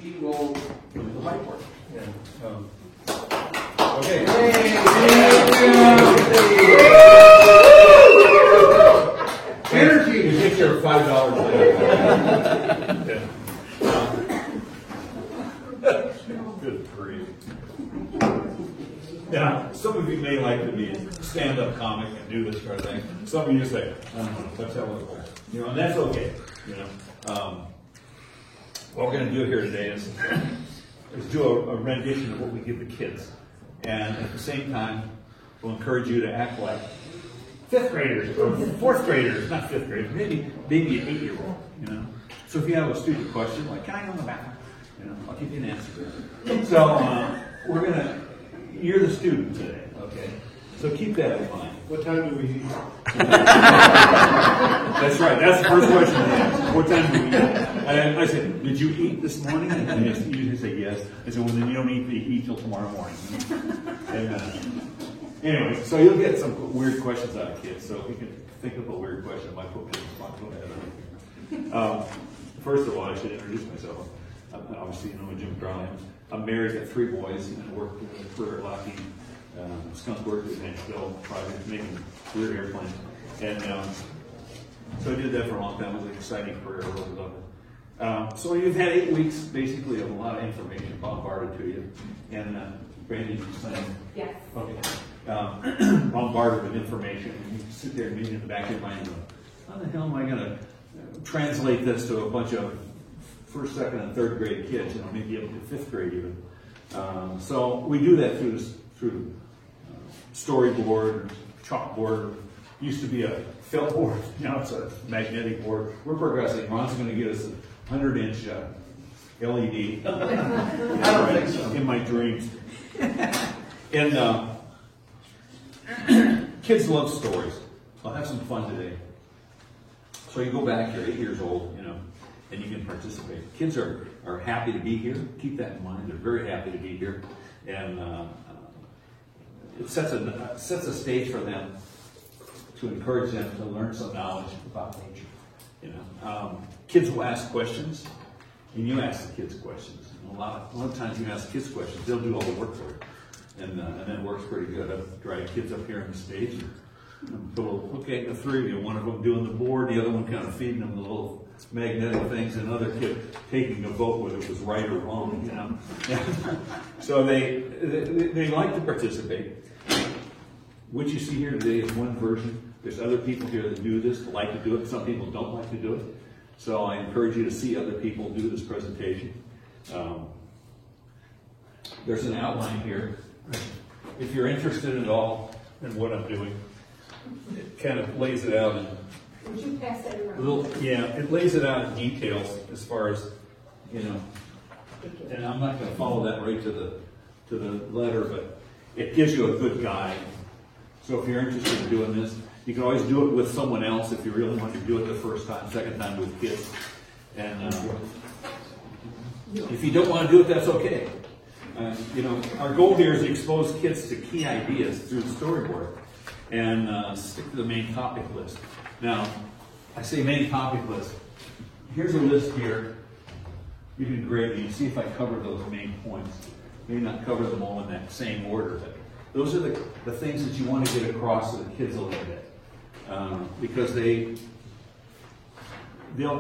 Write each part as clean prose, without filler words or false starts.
we will go to the whiteboard. Okay. Energy. You get your $5 Good grief. Now, some of you may like to be a stand-up comic and do this kind of thing. Some of you say, I don't know, let's have a look. You know, and that's okay. You know, what we're going to do here today is do a rendition of what we give the kids, and at the same time, we'll encourage you to act like fifth graders or fourth graders, not fifth graders, maybe an 8-year-old. You know, so if you have a stupid question like, "Can I go in the bathroom?" You know, I'll give you an answer. So you're the student today, okay? So keep that in mind. What time do we eat? That's right. That's the first question they ask. What time do we eat? And I said, "Did you eat this morning?" And they usually say yes. I said, "Well, then you don't need to eat till tomorrow morning." And anyway, so you'll get some weird questions out of kids. So if you can think of a weird question, I might put me in the spot. Go ahead. First of all, I should introduce myself. Obviously, you know Jim Crowley. I'm married, got 3 boys, and worked in a career at Lockheed. Skunk worked at Nashville project, making weird airplanes. And so I did that for a long time. It was an exciting career. I really loved it. So you've had 8 weeks, basically, of a lot of information bombarded to you. And Brandy, you saying? Yes. Okay. Bombarded with information. And you sit there and maybe in the back of your mind, how the hell am I going to translate this to a bunch of first, second, and third grade kids? You know, maybe up to 5th grade even. So we do that through storyboard, chalkboard. Used to be a felt board, now it's a magnetic board. We're progressing. Ron's going to get us a 100-inch LED. I don't think so. In my dreams. And kids love stories. I'll have some fun today. So you go back, you're 8 years old, you know, and you can participate. Kids are happy to be here. Keep that in mind. They're very happy to be here. And it sets a stage for them to encourage them to learn some knowledge about nature. You know, kids will ask questions, and you ask the kids questions. And a lot of times you ask kids questions, they'll do all the work for you, and that works pretty good. I've dragged kids up here on the stage, and put a little, okay, the 3 of you, one of them doing the board, the other one kind of feeding them the little magnetic things, and another kid taking a vote whether it was right or wrong. You know, so they like to participate. What you see here today is one version. There's other people here that do this, like to do it. Some people don't like to do it. So I encourage you to see other people do this presentation. There's an outline here. If you're interested at all in what I'm doing, it kind of lays it out in Would you pass that around? it lays it out in details as far as, you know, and I'm not going to follow that right to the letter, but it gives you a good guide. So if you're interested in doing this, you can always do it with someone else if you really want to do it the first time, second time with kids. And if you don't want to do it, that's okay. You know, our goal here is to expose kids to key ideas through the storyboard and stick to the main topic list. Now, I say main topic list. Here's a list here. You can grade me and see if I cover those main points. Maybe not cover them all in that same order, but those are the things that you want to get across to the kids a little bit. Because they'll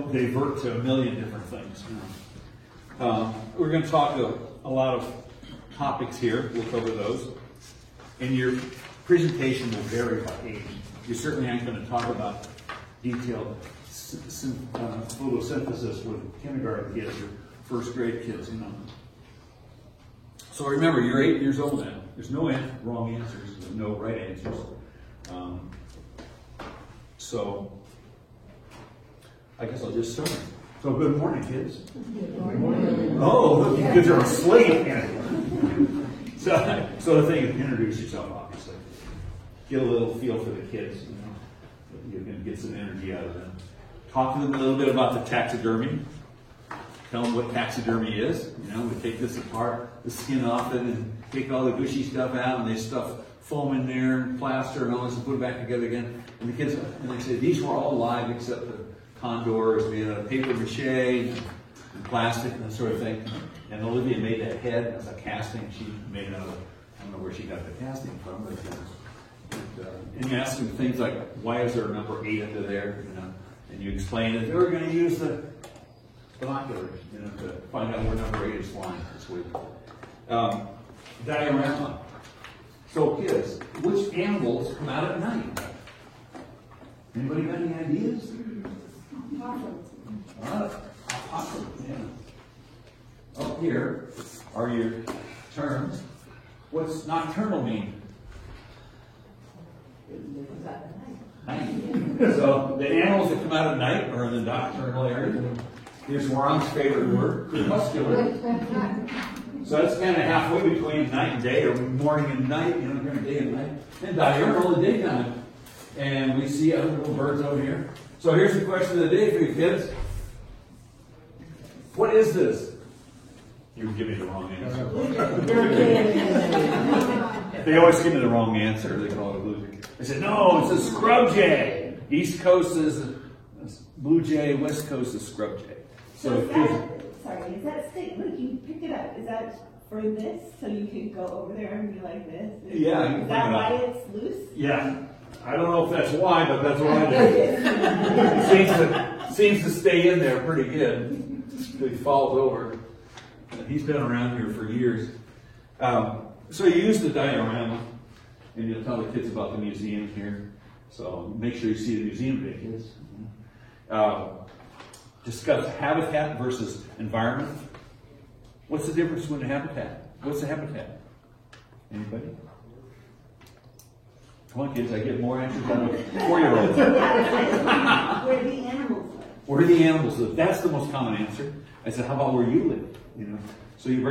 divert to a million different things. We're going to talk a lot of topics here. We'll cover those. And your presentation will vary by age. You certainly aren't going to talk about detailed photosynthesis with kindergarten kids or first grade kids, you know. So remember, you're 8 years old now. There's no wrong answers. There's no right answers. So I guess I'll just start. So good morning, kids. Good morning. Oh, look, you kids are asleep. So the thing is, introduce yourself, obviously. Get a little feel for the kids. You know, you're going to get some energy out of them. Talk to them a little bit about the taxidermy. Tell them what taxidermy is. You know, we take this apart, the skin off it, and take all the gushy stuff out, and they stuff foam in there, and plaster, and all this, and put it back together again. And the kids, and they say, these were all live except the condor is made out of paper mache, and and plastic and that sort of thing. And Olivia made that head as a casting. She made it out of, I don't know where she got the casting from, but and you ask them things like, why is there a number 8 under there? You know, and you explain that they were going to use the binoculars, you know, to find out where number 8 is flying this week. Diorama. So kids, which animals come out at night? Anybody got any ideas? Opossum, yeah. Up here are your terms. What's nocturnal mean? Night. So the animals that come out at night are in the nocturnal area. Here's Ron's favorite word, crepuscular. So that's kind of halfway between night and day, or morning and night, you know, during day and night. And diurnal, the daytime. And we see other little birds over here. So here's the question of the day for you kids. What is this? You give me the wrong answer. They always give me the wrong answer. They call it a blue jay. They said, no, it's a scrub jay. East Coast is a blue jay, West Coast is scrub jay. So is that stick? Look, you picked it up. Is that for this? So you could go over there and be like this? Yeah. Is that why it's loose? Yeah. I don't know if that's why, but that's what I do. It seems to stay in there pretty good. He falls over. He's been around here for years. So you use the diorama, and you'll tell the kids about the museum here. So make sure you see the museum today, kids. Discuss habitat versus environment. What's the difference between a habitat? What's a habitat? Anybody? Come on, kids, I get more answers than a 4-year-old. Where the animals live. Where the animals live. That's the most common answer. I said, how about where you live? You know, so you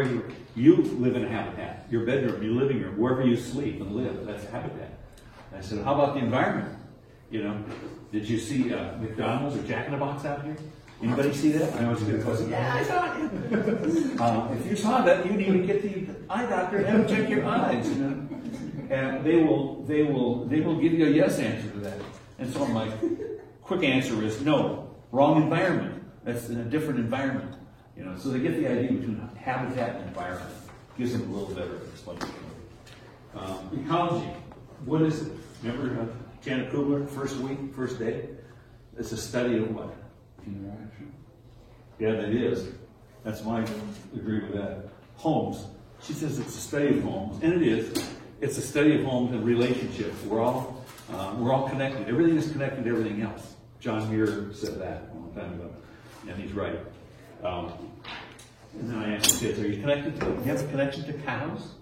live in a habitat. Your bedroom, your living room, wherever you sleep and live, that's a habitat. I said, how about the environment? You know, did you see McDonald's or Jack in the Box out here? Anybody see that? I know it's a good question. Yeah, I saw it. If you saw that, you need to get the eye doctor and have them check your eyes. You know, and they will give you a yes answer to that. And so my quick answer is no, wrong environment. That's in a different environment. You know, so they get the idea between habitat and environment. Gives them a little better explanation. Ecology. What is it? Remember Janet Kubler, first day? It's a study of what? Interaction. Yeah, that is. That's my agree with that. Homes. She says it's a study of homes, and it is. It's a study of homes and relationships. We're all connected. Everything is connected to everything else. John Muir said that a long time ago, and he's right. And then I asked the kids, "Are you connected to? You have a connection to cows?"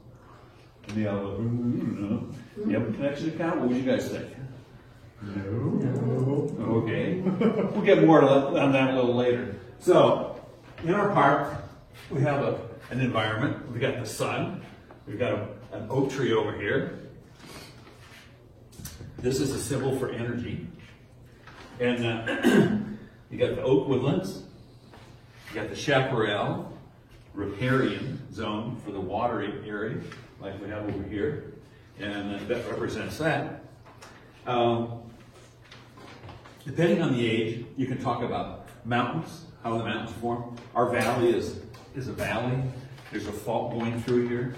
And they all go, "No." You have a connection to cows? What would you guys think? No. Okay. We'll get more on that a little later. So, in our park, we have an environment. We've got the sun. We've got an oak tree over here. This is a symbol for energy. And you got the oak woodlands. You got the chaparral, riparian zone for the water area, like we have over here. And that represents that. Depending on the age, you can talk about mountains, how the mountains form. Our valley is a valley. There's a fault going through here.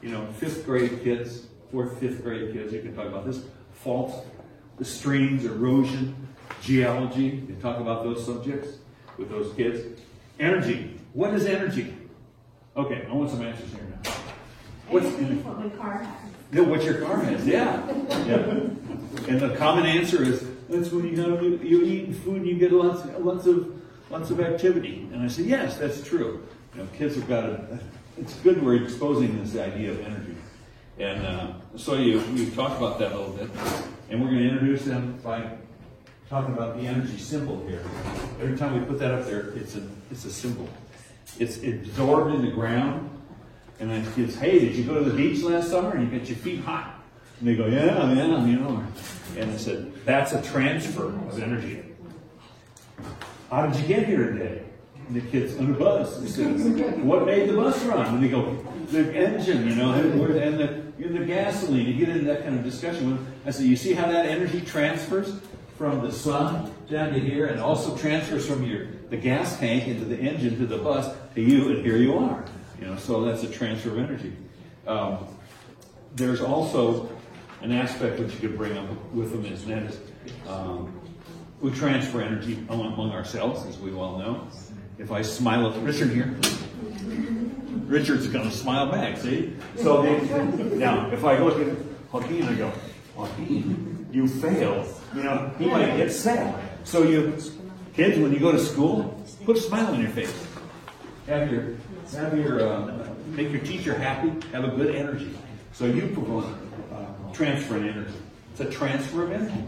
You know, 5th grade kids, 4th, 5th grade kids, you can talk about this. Faults, the streams, erosion, geology. You can talk about those subjects with those kids. Energy. What is energy? Okay, I want some answers here now. What's what my car has. Yeah, what your car has, yeah. And the common answer is, that's when you eat food and you get lots of activity. And I say, yes, that's true. You know, kids have got it's good we're exposing this idea of energy. And so you talked about that a little bit. And we're going to introduce them by talking about the energy symbol here. Every time we put that up there, it's a symbol. It's absorbed in the ground. And I ask kids, hey, did you go to the beach last summer and you get your feet hot? And they go, yeah, you know. And I said, that's a transfer of energy. How did you get here today? And the kids, on a bus. They said, what made the bus run? And they go, the engine, you know, and the gasoline. You get into that kind of discussion. I said, you see how that energy transfers from the sun down to here, and also transfers from the gas tank into the engine to the bus to you, and here you are. So that's a transfer of energy. There's also an aspect which you could bring up with them, and that is we transfer energy among ourselves, as we well know. If I smile at Richard here, Richard's going to smile back, see? So now, if I look at Joaquin and go, Joaquin, you failed. He might get sad. So kids, when you go to school, put a smile on your face. Make your teacher happy, have a good energy. So you transfer an energy. It's a transfer of energy.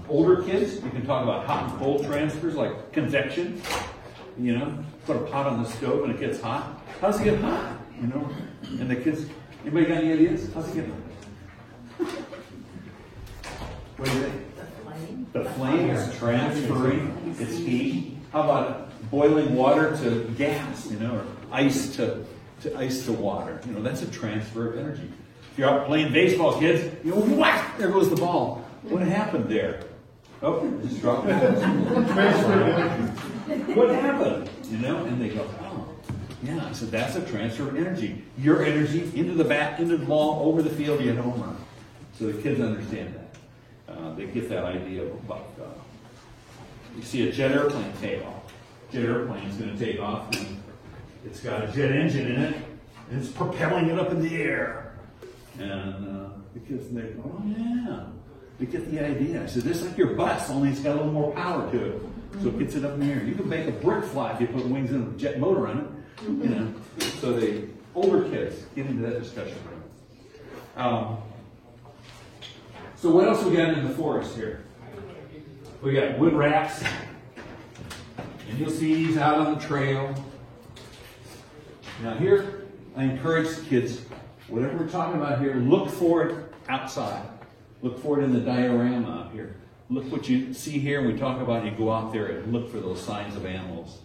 Older kids, you can talk about hot and cold transfers, like convection. Put a pot on the stove and it gets hot. How does it get hot? And the kids, anybody got any ideas? How's it get hot? What do you think? The flame is transferring its heat. How about boiling water to gas, or ice to water? That's a transfer of energy. If you're out playing baseball, kids, whack, there goes the ball. What happened there? Oh, it just dropped it. Transfer of energy. What happened? And they go, oh, yeah. So that's a transfer of energy. Your energy into the ball, over the field, you hit a home run. So the kids understand that. They get that idea about, you see a jet airplane take off. Jet airplane's going to take off, and it's got a jet engine in it, and it's propelling it up in the air. And the kids, they go, oh yeah. They get the idea. I said, this is like your bus, only it's got a little more power to it. So it gets it up in the air. You can make a brick fly if you put wings and a jet motor on it. So the older kids get into that discussion. So what else we got in the forest here? We got wood rats. And you'll see these out on the trail. Now here, I encourage the kids, whatever we're talking about here, look for it outside. Look for it in the diorama out here. Look what you see here, and we talk about it, you go out there and look for those signs of animals.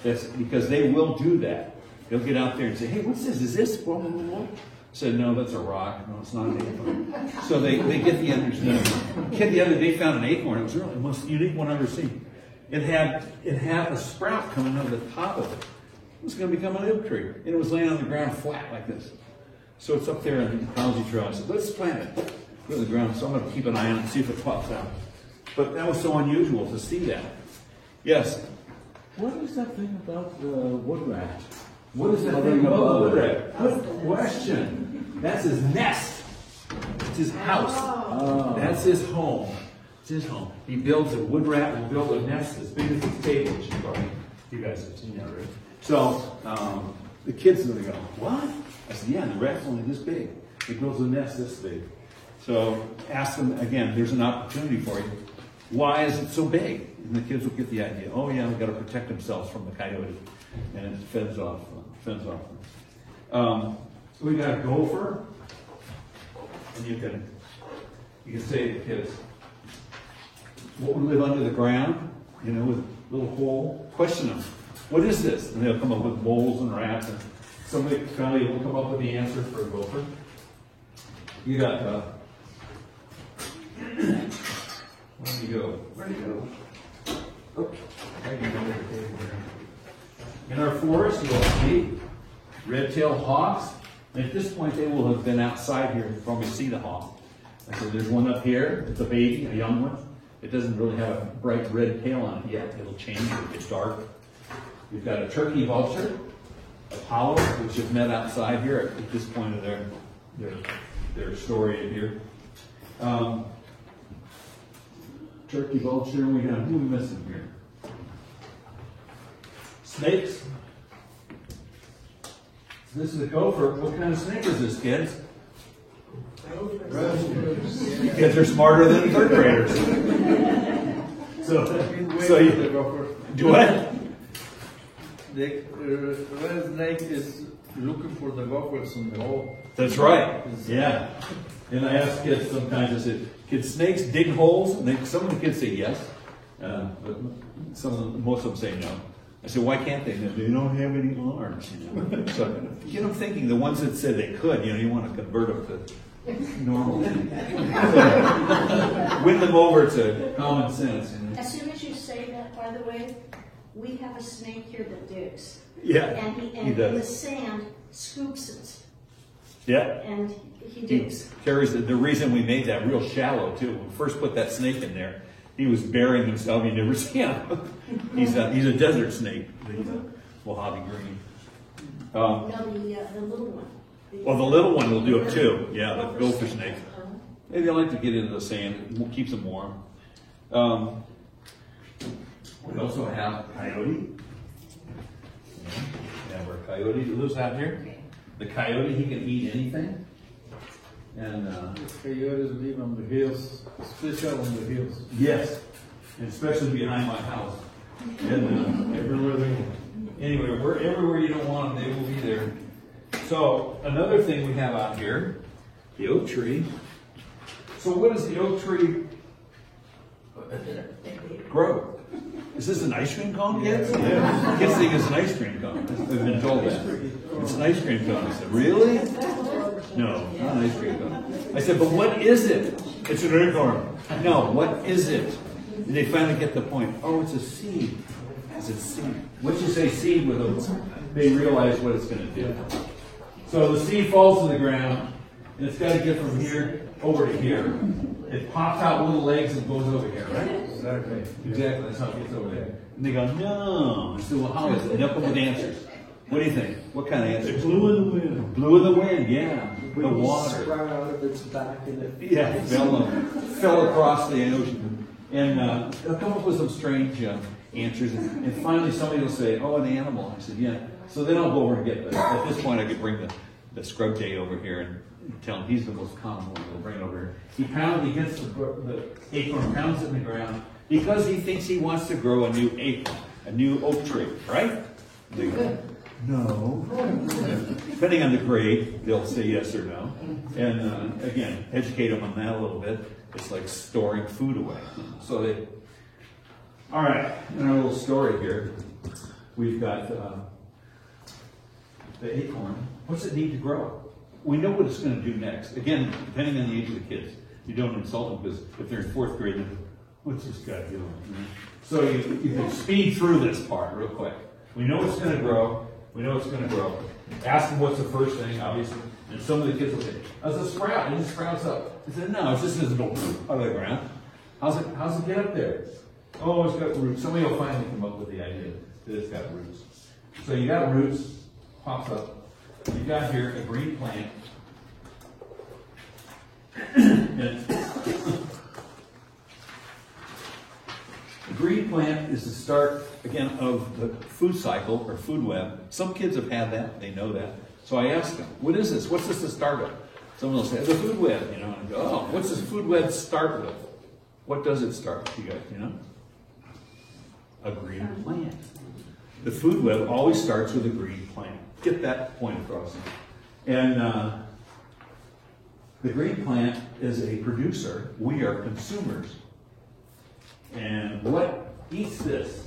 That's because they will do that. They'll get out there and say, hey, what's this? Is this? Blah, blah, blah, blah. Said, no, that's a rock. No, it's not an acorn. So they get the understanding. Kid the other day found an acorn. It was really the most unique one I've ever seen. It had a sprout coming out of the top of it. It was going to become an oak tree. And it was laying on the ground flat like this. So it's up there in the Housie Trail. I said, let's plant it. Put it in the ground. So I'm going to keep an eye on it and see if it pops out. But that was so unusual to see that. Yes? What is that thing about the wood rat? What is that thing about the wood rat? Good question. That's his nest. It's his house. Oh. That's his home. It's his home. He builds a wood rat will build a nest as big as his table. You guys have seen that, right? So the kids are going to go, what? I said, yeah, the rat's only this big. It builds a nest this big. So ask them, again, there's an opportunity for you. Why is it so big? And the kids will get the idea. Oh yeah, we've got to protect themselves from the coyote. And it fends off. So we got a gopher. And you can say to the kids, what would live under the ground? With a little hole. Question them. What is this? And they'll come up with moles and rats. And somebody will come up with the answer for a gopher. You got where do you go? Oh, in our forest, you'll see red-tailed hawks. And at this point, they will have been outside here. You probably see the hawk. So there's one up here. It's a baby, a young one. It doesn't really have a bright red tail on it yet. It'll change as it gets dark. We've got a turkey vulture, Apollo, which have met outside here at this point of their story in here. Turkey vulture, we got, who are we missing here? Snakes. So this is a gopher. What kind of snake is this, kids? Kids are smarter than third graders. So you do what? The red snake is looking for the gophers in the hole. That's right. Yeah. And I ask kids sometimes, I said, can snakes dig holes? And some of the kids say yes, but most of them say no. I said, why can't they? They don't have any arms. So get them thinking. The ones that said they could, you want to convert them to normal. Win them over to common sense. You know? As soon as you say that, by the way, we have a snake here that digs. Yeah, And he in does. the sand scoops it, Yeah. and he He digs. carries the reason we made that real shallow too. When we first put that snake in there, he was burying himself. You never see him. He's a desert snake. He's a Mojave green. No, the little one. Well, the little one will do it too. Yeah, the gopher snake. Maybe they like to get into the sand. It keeps them warm. We also have coyote. Yeah, we're a coyote that lives out here. The coyote, he can eat anything. And Coyotes live on the hills, especially on the hills. yes, and especially behind my house. And Everywhere they go. anyway, everywhere you don't want them, they will be there. So another thing we have out here, the oak tree. So what does the oak tree grow? Is this an ice cream cone, kids? Yeah. Kids think it's an ice cream cone. I've been told that. It's an ice cream cone. I said, really? No, not an ice cream cone. I said, but what is it? It's an acorn. No, what is it? And they finally get the point. Oh, it's a seed. It's a seed. Once you say seed with them, they realize what it's going to do. So the seed falls to the ground, and it's got to get from here over to here. It pops out little legs and goes over here, right? Exactly. Exactly, that's how it gets over there. And they go, no. I said, well, how is it? And they'll come with answers. What do you think? What kind of answers? Blew in the wind. Blew in the wind, yeah. The water. Sprout out of its back and it. Yeah, fell across the ocean. And they'll come up with some strange answers. And finally somebody will say, oh, an animal. I said, yeah. So then I'll go over and get the, at this point I could bring the scrub jay over here and tell him he's the most common one. We'll bring it over here. He gets the acorn, pounds it in the ground because he thinks he wants to grow a new acorn, a new oak tree, right? They go, no. Depending on the grade, they'll say yes or no. And again, educate them on that a little bit. It's like storing food away. So they, all right, in our little story here, we've got the acorn. What's it need to grow? We know what it's going to do next. Again, depending on the age of the kids. You don't insult them because if they're in fourth grade, then what's this guy doing? So you can speed through this part real quick. We know it's going to grow. We know it's going to grow. Ask them what's the first thing, obviously. And some of the kids will say, "How's a sprout? It just sprouts up." I said, "No, it's just visible out of the ground." How's it get up there? Oh, it's got roots. Somebody will finally come up with the idea that it's got roots. So you got roots, pops up. You got here a green plant. The green plant is the start, again, of the food cycle or food web. Some kids have had that, they know that. So I asked them, what is this? What's this the start of? Someone will say, the food web, and I go, oh, what's this food web start with? What does it start with, you guys, A green plant. The food web always starts with a green plant. Get that point across. And the green plant is a producer. We are consumers. And what eats this?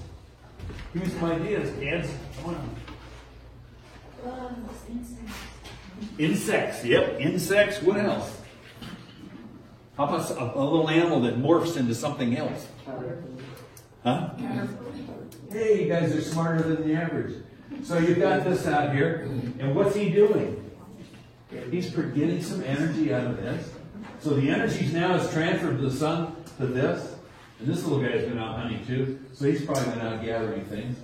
Give me some ideas, kids. Come on. Insects. Yep, insects. What else? How about a little animal that morphs into something else? Huh? Hey, you guys are smarter than the average. So you've got this out here, and what's he doing? He's getting some energy out of this. So the energy now is transferred to the sun to this. And this little guy's been out hunting too, so he's probably been out gathering things.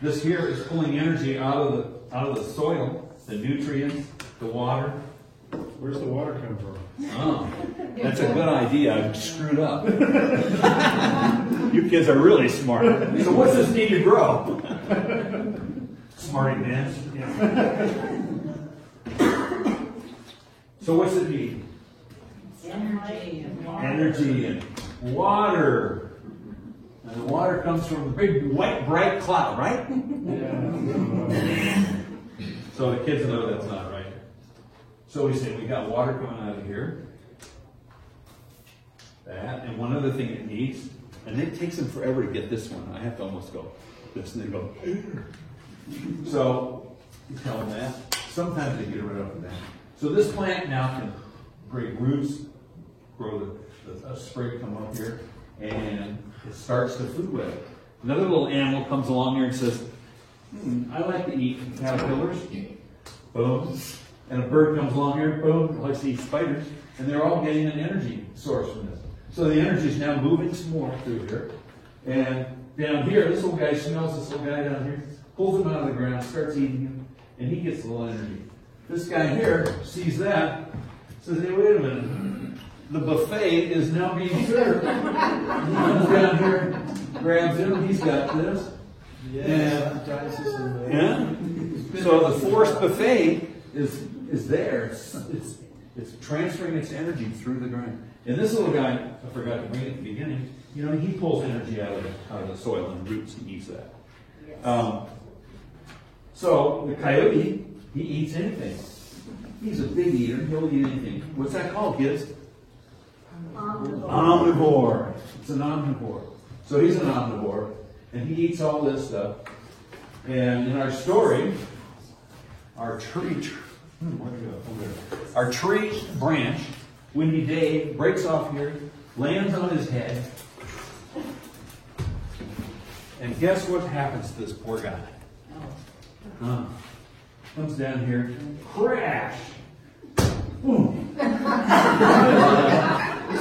This here is pulling energy out of the soil, the nutrients, the water. Where's the water come from? Oh, that's a good idea. I've screwed up. You kids are really smart. So what's this need to grow? Smarty man. Yeah. So what's it need? Energy and water. And the water comes from a big white bright cloud, right? Yeah. So the kids know that's not right. So we say we got water coming out of here. That, and one other thing it needs, and it takes them forever to get this one. I have to almost go this, and they go. So you tell them that. Sometimes they get rid of that. So this plant now can great roots, grow the sprig come up here, and it starts the food web. Another little animal comes along here and says, I like to eat caterpillars. Boom. And a bird comes along here, boom, likes to eat spiders. And they're all getting an energy source from this. So the energy is now moving some more through here. And down here, this little guy smells this little guy down here, pulls him out of the ground, starts eating him, and he gets a little energy. This guy here sees that, says, hey, wait a minute. The buffet is now being served. He comes down here, grabs him, he's got this. Yeah. So the forced buffet is there. It's transferring its energy through the ground. And this little guy, I forgot to bring it at the beginning, you know, he pulls energy out of the soil and roots, he eats that. Yes. So the coyote, he eats anything. He's a big eater, he'll eat anything. What's that called, kids? Omnivore. It's an omnivore. So he's an omnivore, and he eats all this stuff. And in our story, our tree branch, Windy Dave, breaks off here, lands on his head, and guess what happens to this poor guy? Comes down here, crash! Boom!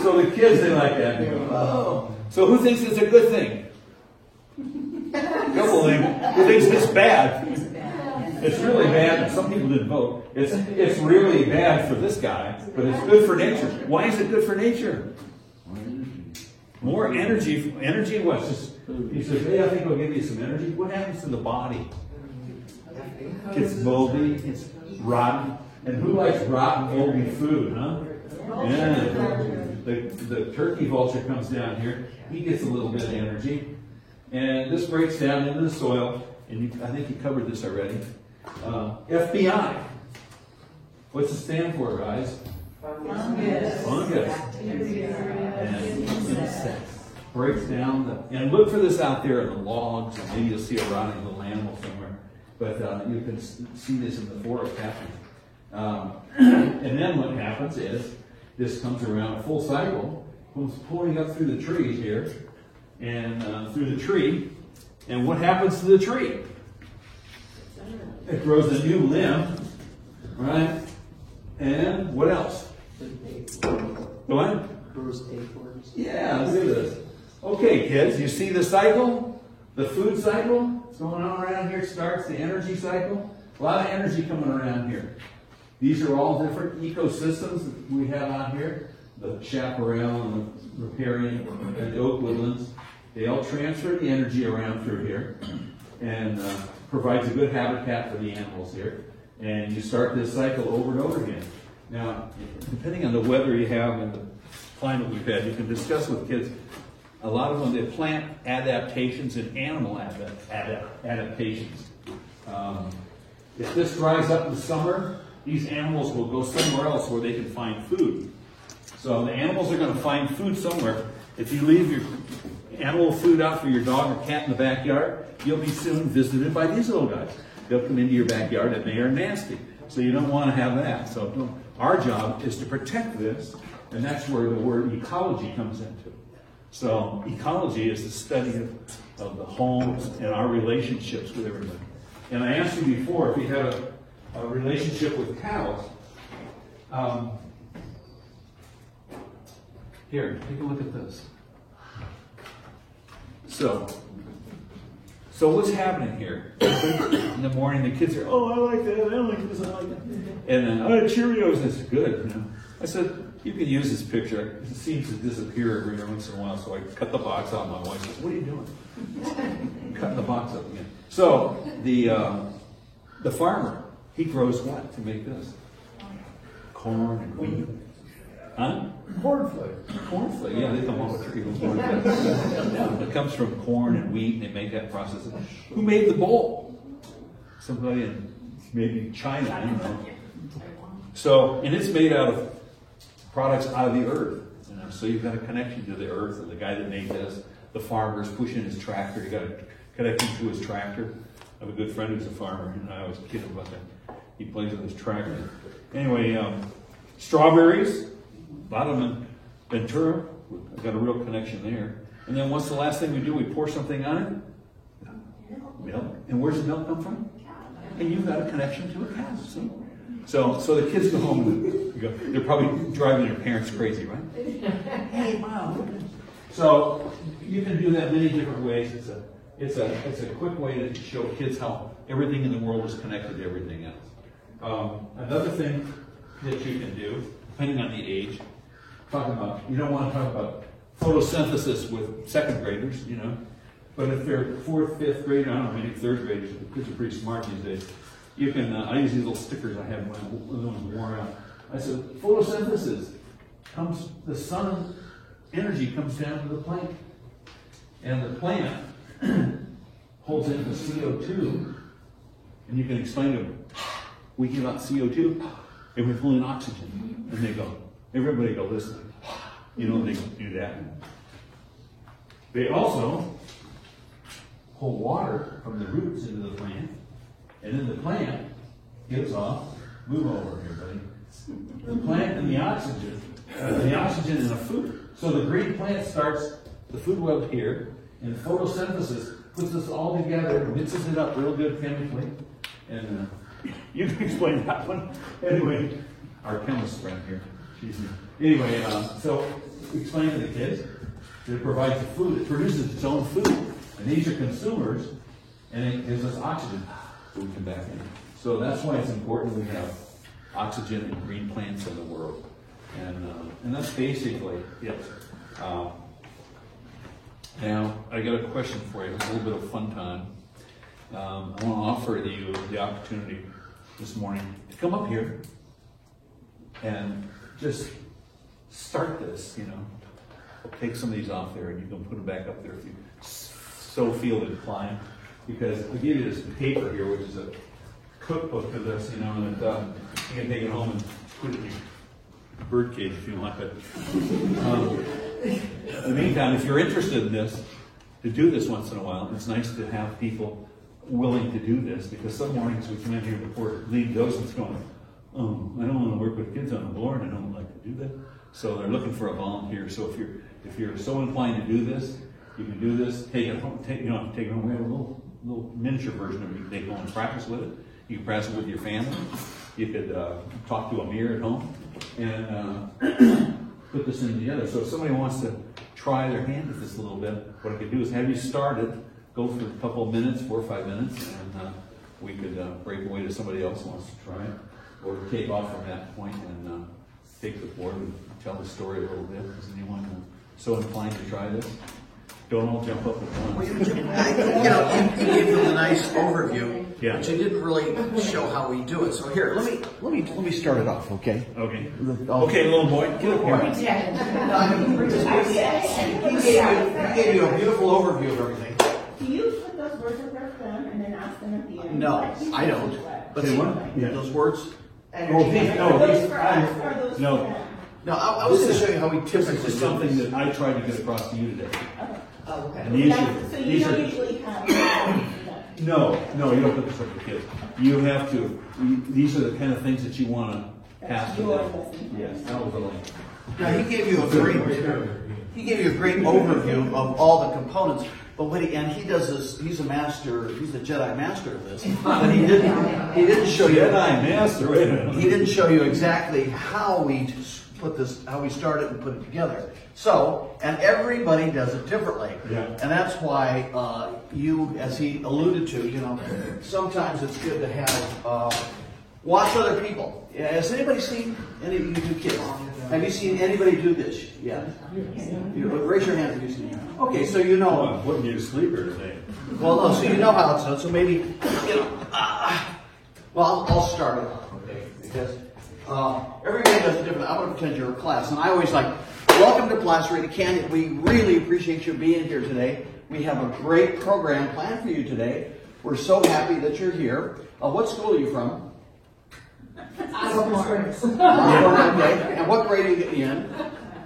So the kids, they like that. They go, oh. So who thinks it's a good thing? Couple of them. Who thinks it's bad? It's really bad. Some people didn't vote. It's really bad for this guy, but it's good for nature. Why is it good for nature? More energy. Energy what? He says, hey, I think I'll give you some energy. What happens to the body? It's moldy. It's rotten. And who likes rotten, moldy food, huh? Yeah. The turkey vulture comes down here. He gets a little bit of energy. And this breaks down into the soil. And I think you covered this already. FBI. What's it stand for, guys? Fungus. Fungus. And insects. Breaks down and look for this out there in the logs, and maybe you'll see a rotting little animal somewhere. But you can see this in the forest happening. And then what happens is this comes around a full cycle, comes pulling up through the trees here, and through the tree. And what happens to the tree? It grows a new limb, right? And what else? What? Grows acorns. Yeah, look at this. Okay, kids, you see the cycle? The food cycle? What's going on around here starts the energy cycle. A lot of energy coming around here. These are all different ecosystems that we have out here. The chaparral and the riparian and the oak woodlands. They all transfer the energy around through here and provides a good habitat for the animals here. And you start this cycle over and over again. Now, depending on the weather you have and the climate we've had, you can discuss with kids. A lot of them, they plant adaptations and animal adaptations. If this dries up in the summer, these animals will go somewhere else where they can find food. So the animals are going to find food somewhere. If you leave your animal food out for your dog or cat in the backyard, you'll be soon visited by these little guys. They'll come into your backyard and they are nasty. So you don't want to have that. So our job is to protect this, and that's where the word ecology comes into. So ecology is the study of the homes and our relationships with everybody. And I asked you before, if you have a relationship with cows, here, take a look at this. So what's happening here? In the morning, the kids are, oh, I like that, I like this, I like that. And then, oh, Cheerios, that's good. You know? I said, you can use this picture. It seems to disappear every once in a while, so I cut the box out. My wife says, what are you doing? Cutting the box up again. So the farmer, he grows what to make this? Corn and wheat. Huh? Cornflake. Cornflake, yeah, they come off a tree. Yeah, it comes from corn and wheat, and they make that process. Who made the bowl? Somebody in maybe China, I don't know. So, and it's made out of products out of the earth. You know? So you've got a connection to the earth, and the guy that made this, the farmer's pushing his tractor. You got a connection to his tractor. I have a good friend who's a farmer, and I always kid him about that. He plays with his tractor. Anyway, strawberries. Bottom and Ventura, we've got a real connection there. And then what's the last thing we do? We pour something on it? Milk. And where's the milk come from? And you've got a connection to a cow. So the kids go home and they're probably driving their parents crazy, right? Hey, Mom. So you can do that many different ways. It's a quick way to show kids how everything in the world is connected to everything else. Another thing that you can do, depending on the age, you don't want to talk about photosynthesis with second graders, you know. But if they're fourth, fifth grade, I don't know, maybe third graders, the kids are pretty smart these days. You can, I use these little stickers I have when the ones worn out. I said, photosynthesis comes, the sun energy comes down to the plant. And the plant holds in the CO2, and you can explain to them, we give out CO2, and we pull in oxygen. And they go, everybody go, listen. You know, they do that. They also pull water from the roots into the plant, and then the plant gives off, move over here, buddy. The plant and the oxygen in the food. So the green plant starts the food web here, and photosynthesis puts this all together, mixes it up real good chemically, and you can explain that one. Anyway, our chemist friend here. Anyway, so explain to the kids that it provides the food, it produces its own food, and these are consumers, and it gives us oxygen so we come back in. So that's why it's important we have oxygen and green plants in the world, and that's basically it. Now I got a question for you. It's a little bit of fun time. I want to offer you the opportunity this morning to come up here and just start this, you know. Take some of these off there and you can put them back up there if you so feel inclined. Because I give you this paper here, which is a cookbook of this, you know, and you can take it home and put it in your bird cage if you want. But in the meantime, if you're interested in this, to do this once in a while, it's nice to have people willing to do this, because some mornings we come in here before lead goes and it's going, oh, I don't want to work with kids on the floor and I don't like to do that. So they're looking for a volunteer. So if you're so inclined to do this, you can do this. Take it home. Take it home. We have a little miniature version of it. You can take it home and practice with it. You can practice it with your family. You could talk to a mirror at home and put this thing together. So if somebody wants to try their hand at this a little bit, what I could do is have you start it, go for a couple of minutes, 4 or 5 minutes, and we could break away to somebody else who wants to try it, or take off from that point and take the board and tell the story a little bit. Is anyone so inclined to try this? Don't all jump up at once. You gave them a nice overview, Yeah. but you didn't really show how we do it. So here, let me start it off, okay? Okay. Okay, little boy, get up here. He gave you a beautiful overview of everything. Do you put those words up there for them and then ask them at the end? No, Like, I don't. But Say see, what? Yeah. those words. Oh, these, Are those these, for us or are those for no. them? No, I was going to show you how we This typically is do something this. that I tried to get across to you today. Oh, okay. And these So you these don't are, usually have. no, you don't put this up for kids. You have to, these are the kind of things that you want to pass to Your them. lesson. Yes, that was the link. Now, he gave you a great overview of all the components. But he does this. He's a master. He's a Jedi master of this. But he didn't show you. Jedi master. Wait a minute. He didn't show you exactly how we put this, how we started and put it together. So, and everybody does it differently. Yeah. And that's why you, as he alluded to, sometimes it's good to have watch other people. Yeah, has anybody seen any of you two kids? Have you seen anybody do this? Yeah. Raise your hand if you've seen it. Okay, so you know. I'm putting you to sleep here today. Well, no, so you know how it's done. So maybe, well, I'll start it off, okay? Because everybody does it different. I'm going to pretend you're a class, and I always like, welcome to Placer Canyon. We really appreciate you being here today. We have a great program planned for you today. We're so happy that you're here. What school are you from? Okay. And what grade are you getting in?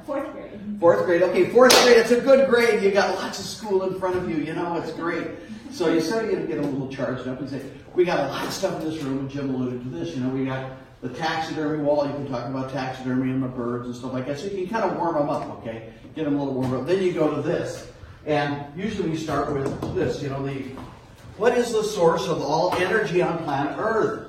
Fourth grade. Fourth grade. Okay, fourth grade. It's a good grade. You got lots of school in front of you. It's great. So you start to get a little charged up and say, we got a lot of stuff in this room, and Jim alluded to this. We got the taxidermy wall. You can talk about taxidermy and the birds and stuff like that. So you can kind of warm them up, okay? Get them a little warmed up. Then you go to this. And usually we start with this, you know, what is the source of all energy on planet Earth?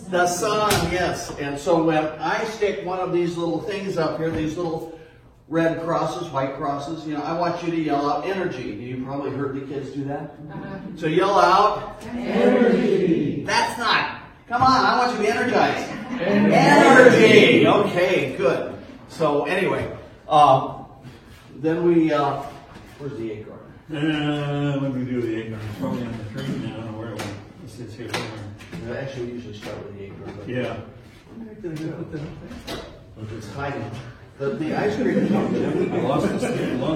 The sun, yes. And so when I stick one of these little things up here, these little red crosses, white crosses, you know, I want you to yell out energy. You probably heard the kids do that. So yell out energy. That's not. Come on, I want you to be energized. Energy. Okay, good. So anyway, then we, where's the acorn? What do we do with the acorn? It's probably on the tree now. I don't know where it went. It sits here somewhere. Actually, we usually start with the acorn. But Yeah. it's hiding. The ice cream cone. I lost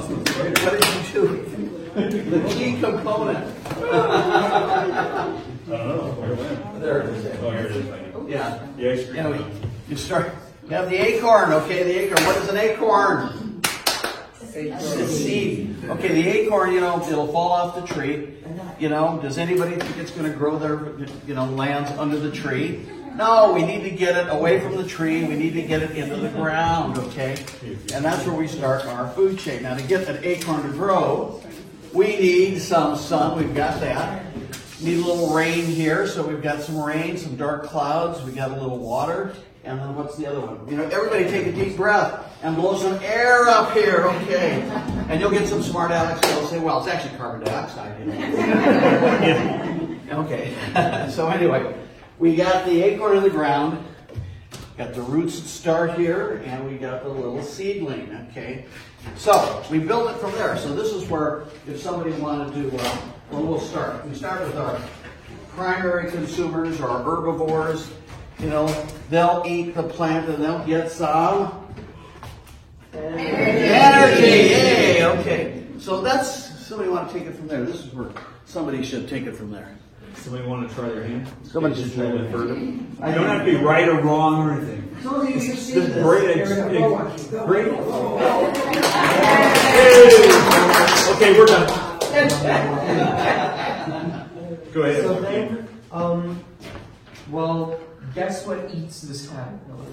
the thread. What did you do? The key component. I don't know. Where it went? There it is. Oh, here it is. Right here. Yeah. The ice cream. Yeah, you start. You have the acorn. Okay, the acorn. What is an acorn? It's a seed. Okay, the acorn, you know, it'll fall off the tree. You know, does anybody think it's going to grow there, you know, lands under the tree? No, we need to get it away from the tree. We need to get it into the ground, okay? And that's where we start our food chain. Now, to get an acorn to grow, we need some sun. We've got that. Need a little rain here, so we've got some rain, some dark clouds. We got a little water. And then what's the other one? You know, everybody take a deep breath and blow some air up here, okay? And you'll get some smart Alex that'll say, well, it's actually carbon dioxide, you know. Okay. So anyway, we got the acorn in the ground, got the roots that start here, and we got the little seedling, okay? So we build it from there. So this is where, if somebody wanted to, well, we'll start. We start with our primary consumers, our herbivores. You know, they'll eat the plant and they'll get some energy. Yay! Okay. So that's, somebody want to take it from there. This is where somebody should take it from there. Somebody want to try their hand? Somebody should try it. You don't have to be right or wrong or anything. Just great. Great. Okay, we're done. Go ahead. So then, well, guess what eats this caterpillar?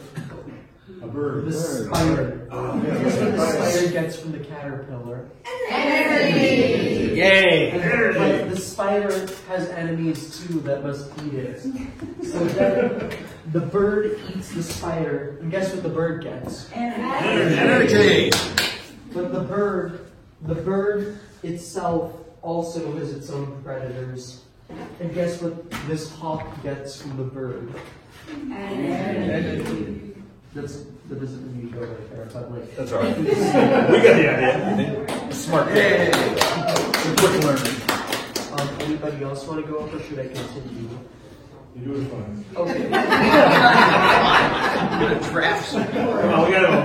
A bird. The spider. Guess what the spider gets from the caterpillar? Energy! Yay! But the spider has enemies too that must eat it. So then the bird eats the spider, and guess what the bird gets? Energy! But the bird itself also has its own predators. And guess what this hawk gets from the bird? That doesn't really go right there, but like... That's all right. We got the idea. Smart. Hey. Quick learning. Anybody else want to go up, or should I continue? You do it fine. Okay. Drafts. Come on, we got to have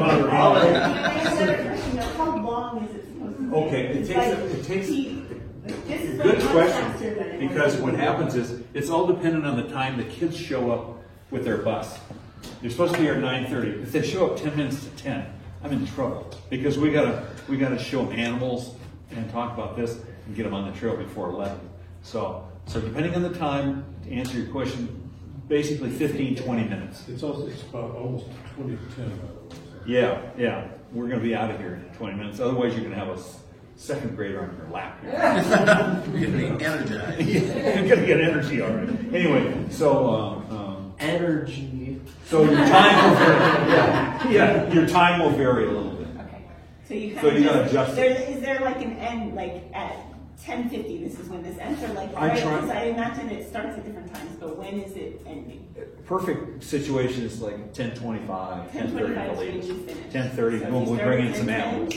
How long is it supposed to be? Okay, it takes good question, because what happens is it's all dependent on the time the kids show up with their bus. They're supposed to be here at 9:30. If they show up 10 minutes to 10, I'm in trouble, because we gotta show them animals and talk about this and get them on the trail before 11. So depending on the time, to answer your question, basically 15, 20 minutes. It's about almost 20 to 10, by the way. Yeah. We're going to be out of here in 20 minutes. Otherwise, you're going to have a second grader on your lap here. You're going to be energized. You're going to get energy, all right. Anyway, so... Energy. So your time will vary. Yeah, your time will vary a little bit. Okay. So you So you gotta adjust it. Is there like an end, like at 10:50, this is when this ends, or like, I right, try- because I imagine it starts at different times, but when is it ending? Perfect situation is like 10:25, 10:30 10:25 at the is when latest. you finish. 10:30, So boom, if you we start bring at in some 10:10, animals.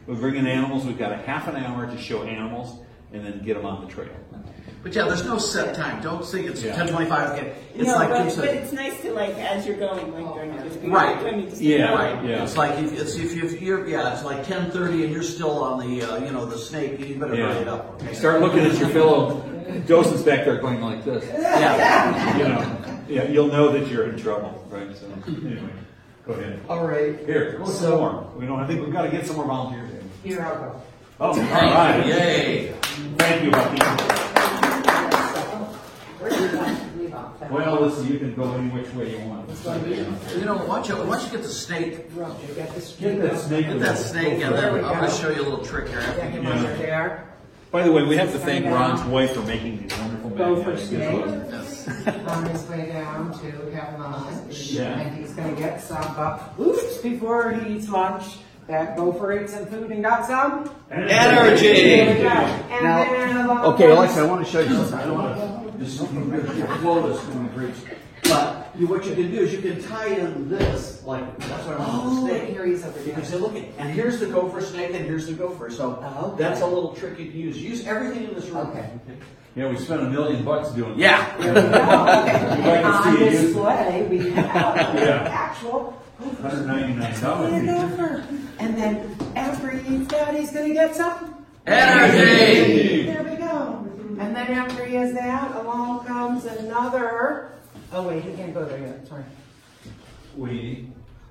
We bring in animals, we've got a half an hour to show animals, and then get them on the trail. But yeah, there's no set time. Don't think it's Yeah. 10:25. Okay. It's No, like but Kim said. it's nice to like, as you're going, like during the week. Right. I mean, just Yeah. Right. Yeah. It's like if you're it's like 10:30 and you're still on the the snake. You better hurry it up. Okay? Start looking at your fellow docents back there going like this. Yeah. You'll know that you're in trouble, right? So anyway, go ahead. All right. Here, go some more. I think we've got to get some more volunteers in. Here I'll go. Oh, all right. Yay. Thank you, Bucky. Well, listen, you can go any which way you want. You know, why don't you get the snake? Get that snake. Get that snake, and then I'm going to show you a little trick here. Yeah. By the way, we have to thank Ron's wife for making these wonderful Gopher bags. snake on his way down to have lunch. Yeah. And he's gonna get some, but oops, before he eats lunch, that gopher ate some food and got some Energy! And Now, then about okay, Alexa, I want to show you something. I don't want to, this is your flow is going to breach. But what you can do is you can tie in this, like, that's what I want with the snake. here he's over You there. can say, look, and here's the gopher snake, and here's the gopher. So Oh, that's a little trick you can use. Use everything in this room. Okay. Yeah, we spent $1 million doing Yeah. There we go. And to on see it use- display, we have Yeah. actual $199. gopher. And then after he eats that, he's gonna get some Energy! There we go. And then after he has that, along comes another. Oh wait, he can't go there yet. Sorry. We.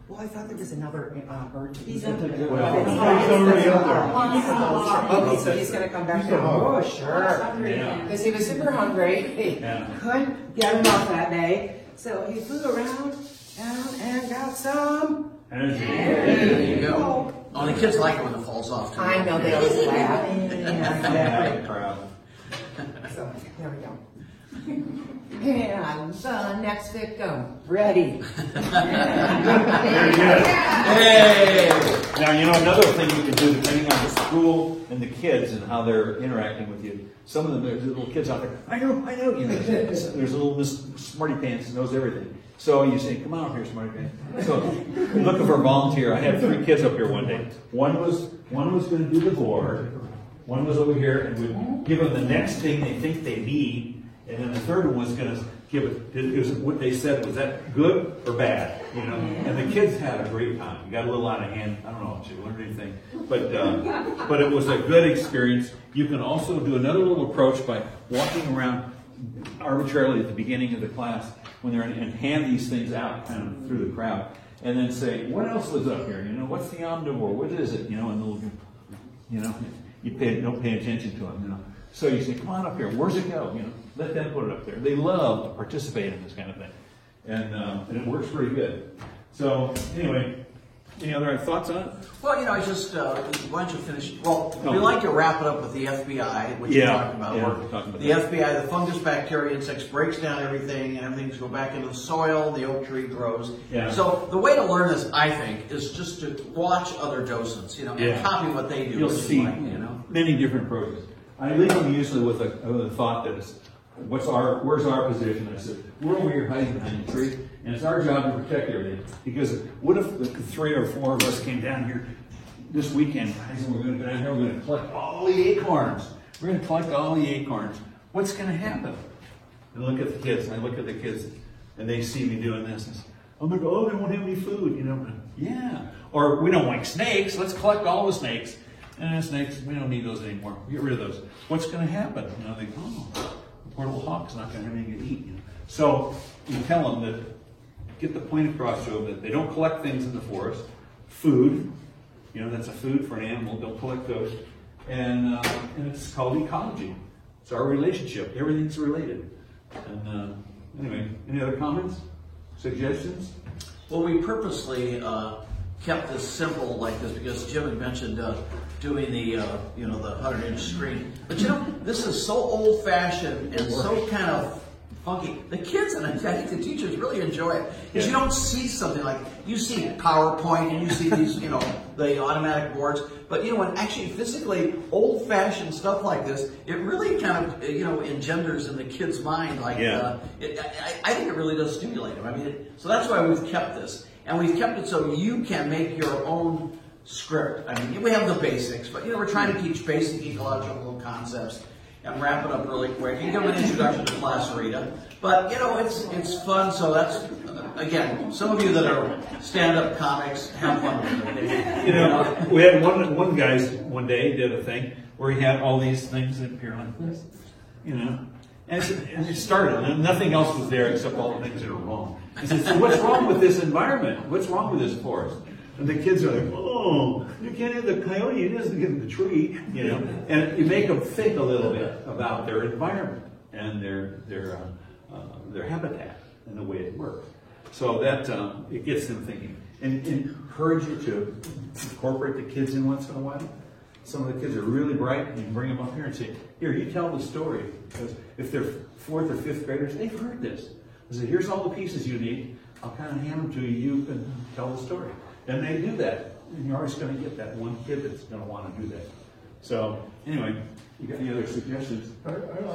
Well, I thought there was another bird. He's up there. Well, he's already up there. Okay, so he's gonna come back down. Oh, sure. Yeah. Because he was super hungry. He Yeah. couldn't get enough that day. So he flew around down and got some. Energy. There you go. Oh, the kids like it when it falls off, too. I know they always laugh. Yeah, proud. So, there we go. And the next victim, ready. Very good. Hey! Now, you know, another thing you can do, depending on the school and the kids and how they're interacting with you, some of them, there's little kids out there, I know, you know, there's a little Miss Smarty Pants who knows everything. So you say, come on up here, Smarty Pants. So, looking for a volunteer. I had 3 kids up here one day. One was going to do the board, one was over here, and we'd give them the next thing they think they need, and then the third one was going to give it was what they said, was that good or bad? You know, and the kids had a great time. We got a little out of hand. I don't know if you learned anything, but it was a good experience. You can also do another little approach by walking around arbitrarily at the beginning of the class when they're in, and hand these things out kind of through the crowd, and then say, what else was up here? You know, what's the omnivore? What is it? You know, and they'll, you know, don't pay attention to them. You know. So you say, come on up here. Where's it go? You know, let them put it up there. They love to participate in this kind of thing, and it works pretty good. So anyway, any other thoughts on it? Well, you know, I just, why don't you finish? Well, we like to wrap it up with the FBI, which you talked about. Yeah, Or we're talking about the that. FBI, the fungus, bacteria, insects, breaks down everything, and everything's go back into the soil, the oak tree grows. Yeah. So the way to learn this, I think, is just to watch other docents, you know, Yeah. and copy what they do. You'll which is see like, you know. many different approaches. I leave them usually with a thought that is, where's our position? I said, we're over here hiding behind the tree, and it's our job to protect everything. Because what if the 3 or 4 of us came down here this weekend, guys, and we're going to go down here, we're going to collect all the acorns. We're going to collect all the acorns. What's going to happen? And look at the kids, and I look at the kids, and they see me doing this. And I'm going to go, oh, they won't have any food, you know. Yeah. Or we don't like snakes, let's collect all the snakes. And snakes, we don't need those anymore. Get rid of those. What's going to happen? You know, they go, oh, the poor little hawk's not going to have anything to eat. You know? So you tell them that, get the point across to them that they don't collect things in the forest. Food, you know, that's a food for an animal. Don't collect those. And it's called ecology. It's our relationship. Everything's related. And anyway, any other comments, suggestions? Well, we purposely kept this simple like this because Jim had mentioned doing the you know, the 100-inch screen. But you know, this is so old-fashioned and so kind of funky. The kids and I think the teachers really enjoy it because you don't see something like, you see PowerPoint and you see these, you know, the automatic boards. But you know, when actually physically old-fashioned stuff like this, it really kind of, you know, engenders in the kid's mind. Like, I think it really does stimulate them. I mean, so that's why we've kept this. And we've kept it so you can make your own script. I mean, we have the basics, but you know, we're trying to teach basic ecological concepts and wrap it up really quick and give an introduction to Placerita. But you know, it's fun. So that's again, some of you that are stand-up comics, have fun with it. You know, we had one guy one day did a thing where he had all these things that appear like this, you know, and it started, and nothing else was there except all the things that are wrong. He said, so what's wrong with this environment? What's wrong with this forest? And the kids are like, oh, you can't have the coyote, it doesn't give them the tree, you know. And you make them think a little bit about their environment and their their habitat and the way it works. So that it gets them thinking. And encourage you to incorporate the kids in once in a while. Some of the kids are really bright, and you can bring them up here and say, here, you tell the story. Because if they're 4th or 5th graders, they've heard this. I say, here's all the pieces you need. I'll kind of hand them to you. You can tell the story. And they do that. And you're always going to get that one kid that's going to want to do that. So, anyway, you got any other suggestions? I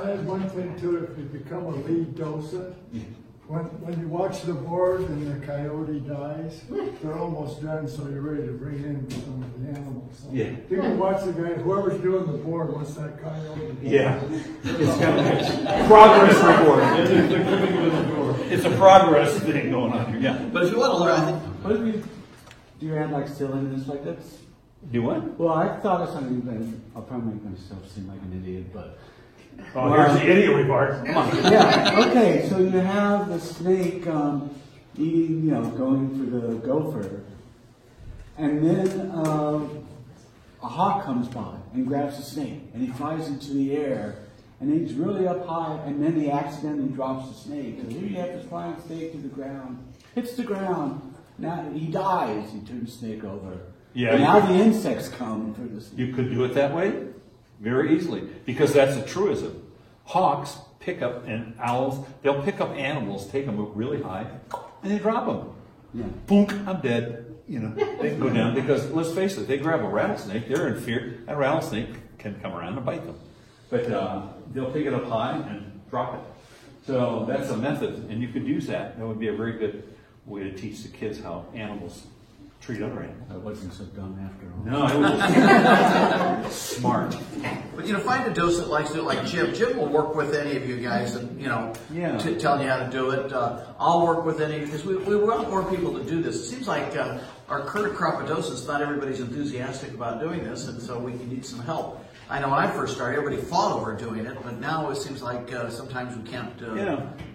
had one thing too, if you become a lead docent, when you watch the board and the coyote dies, they're almost done, so you're ready to bring in some of the animals. So Yeah. you can watch the guy, whoever's doing the board, once that coyote dies. Yeah. It's kind of a progress report. It's a progress thing going on here. Yeah. But if you want to learn, I think What if you, do you have like silliness like this? Do what? Well, I thought of something, but I'll probably make myself seem like an idiot, but. Oh, here's the idiot report. Come on. Yeah, okay, so you have the snake eating, going for the gopher, and then a hawk comes by and grabs the snake, and he flies into the air, and he's really up high, and then he accidentally drops the snake. So here you have this flying snake to the ground, hits the ground, now he dies, he turns the snake over. Yeah, And now the insects come for the snake. You could do it that way very easily, because that's a truism. Hawks pick up, and owls, they'll pick up animals, take them really high, and they drop them. Yeah. Boom, I'm dead. They can go down, because let's face it, they grab a rattlesnake, they're in fear. That rattlesnake can come around and bite them. But they'll pick it up high and drop it. So that's a method, and you could use that. That would be a very good way to teach the kids how animals treat other animals. I wasn't so dumb after all. No, it was just smart. But find a docent that likes to do it like Jim. Jim will work with any of you guys and, Yeah. telling you how to do it. I'll work with any, because we want more people to do this. It seems like our current crop of docents, not everybody's enthusiastic about doing this, and so we need some help. I know when I first started, everybody fought over doing it, but now it seems like sometimes we can't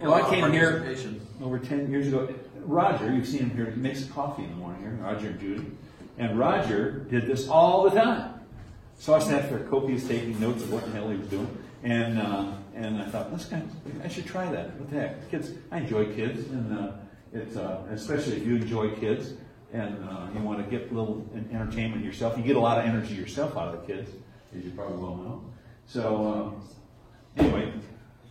Well, I came here participation. over 10 years ago. Roger, you've seen him here, he makes coffee in the morning here, Roger and Judy. And Roger did this all the time. So I sat there copious taking notes of what the hell he was doing. And I thought, I should try that. What the heck? Kids, I enjoy kids, and it's especially if you enjoy kids and you want to get a little entertainment yourself. You get a lot of energy yourself out of the kids, as you probably well know. So anyway,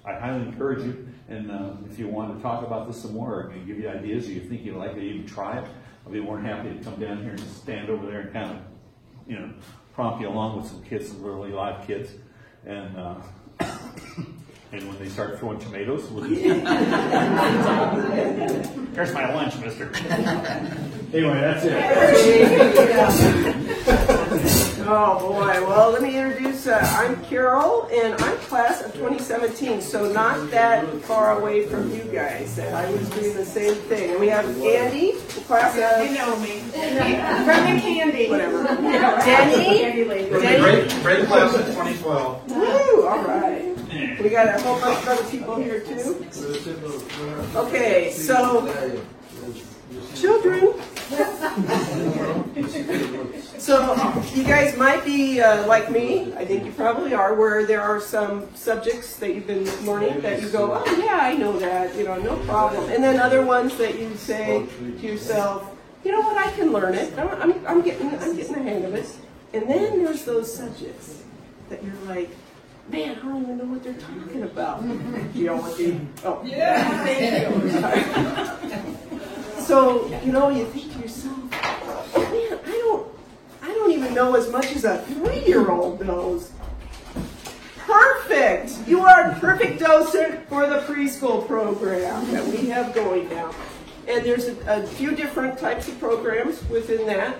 I highly encourage you, and if you want to talk about this some more, or give you ideas, or you think you'd like to even try it, I'll be more than happy to come down here and stand over there and kind of, prompt you along with some kids, some really live kids, and and when they start throwing tomatoes, here's my lunch, mister. Anyway, that's it. Oh boy, well let me introduce, I'm Carol and I'm class of 2017, so not that far away from you guys. I was doing the same thing. And we have Andy, class of... You know me. From the candy. Whatever. Denny. Great class of 2012. Woo, all right. We got a whole bunch of other people here too. Okay, so children. So you guys might be like me, I think you probably are, where there are some subjects that you've been learning that you go, oh yeah, I know that, no problem. And then other ones that you say to yourself, you know what, I can learn it. I'm getting the hang of it. And then there's those subjects that you're like, man, I don't even know what they're talking about. Geology. Oh, yeah. Thank you. So, you think to yourself, man, I don't even know as much as a 3-year-old knows. Perfect! You are a perfect docent for the preschool program that we have going now. And there's a few different types of programs within that.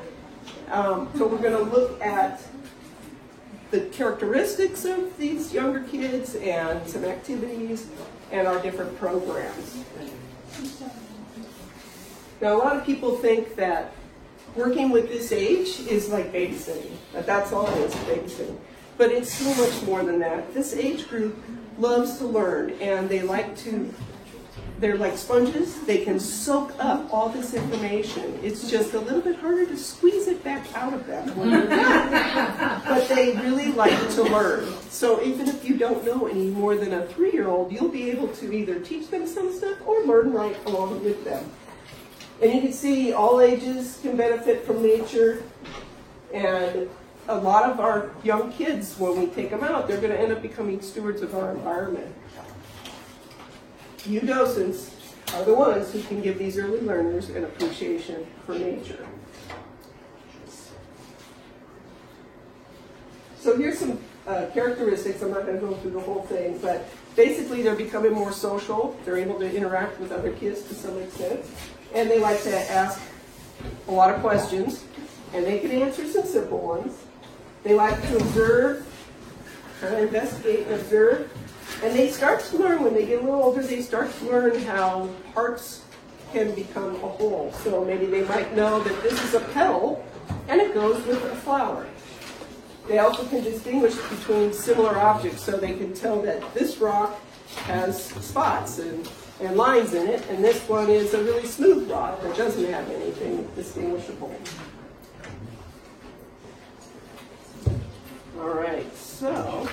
So we're going to look at the characteristics of these younger kids and some activities and our different programs. Now, a lot of people think that working with this age is like babysitting, that's all it is, babysitting. But it's so much more than that. This age group loves to learn, and they like to they're like sponges. They can soak up all this information. It's just a little bit harder to squeeze it back out of them when they're little. But they really like to learn. So even if you don't know any more than a 3-year-old, you'll be able to either teach them some stuff or learn right along with them. And you can see all ages can benefit from nature. And a lot of our young kids, when we take them out, they're going to end up becoming stewards of our environment. You docents are the ones who can give these early learners an appreciation for nature. So here's some characteristics. I'm not going to go through the whole thing, but basically they're becoming more social. They're able to interact with other kids to some extent. And they like to ask a lot of questions, and they can answer some simple ones. They like to observe, kind of investigate and observe. And they start to learn, when they get a little older, they start to learn how parts can become a whole. So maybe they might know that this is a petal, and it goes with a flower. They also can distinguish between similar objects, so they can tell that this rock has spots and lines in it, and this one is a really smooth rock that doesn't have anything distinguishable. All right, so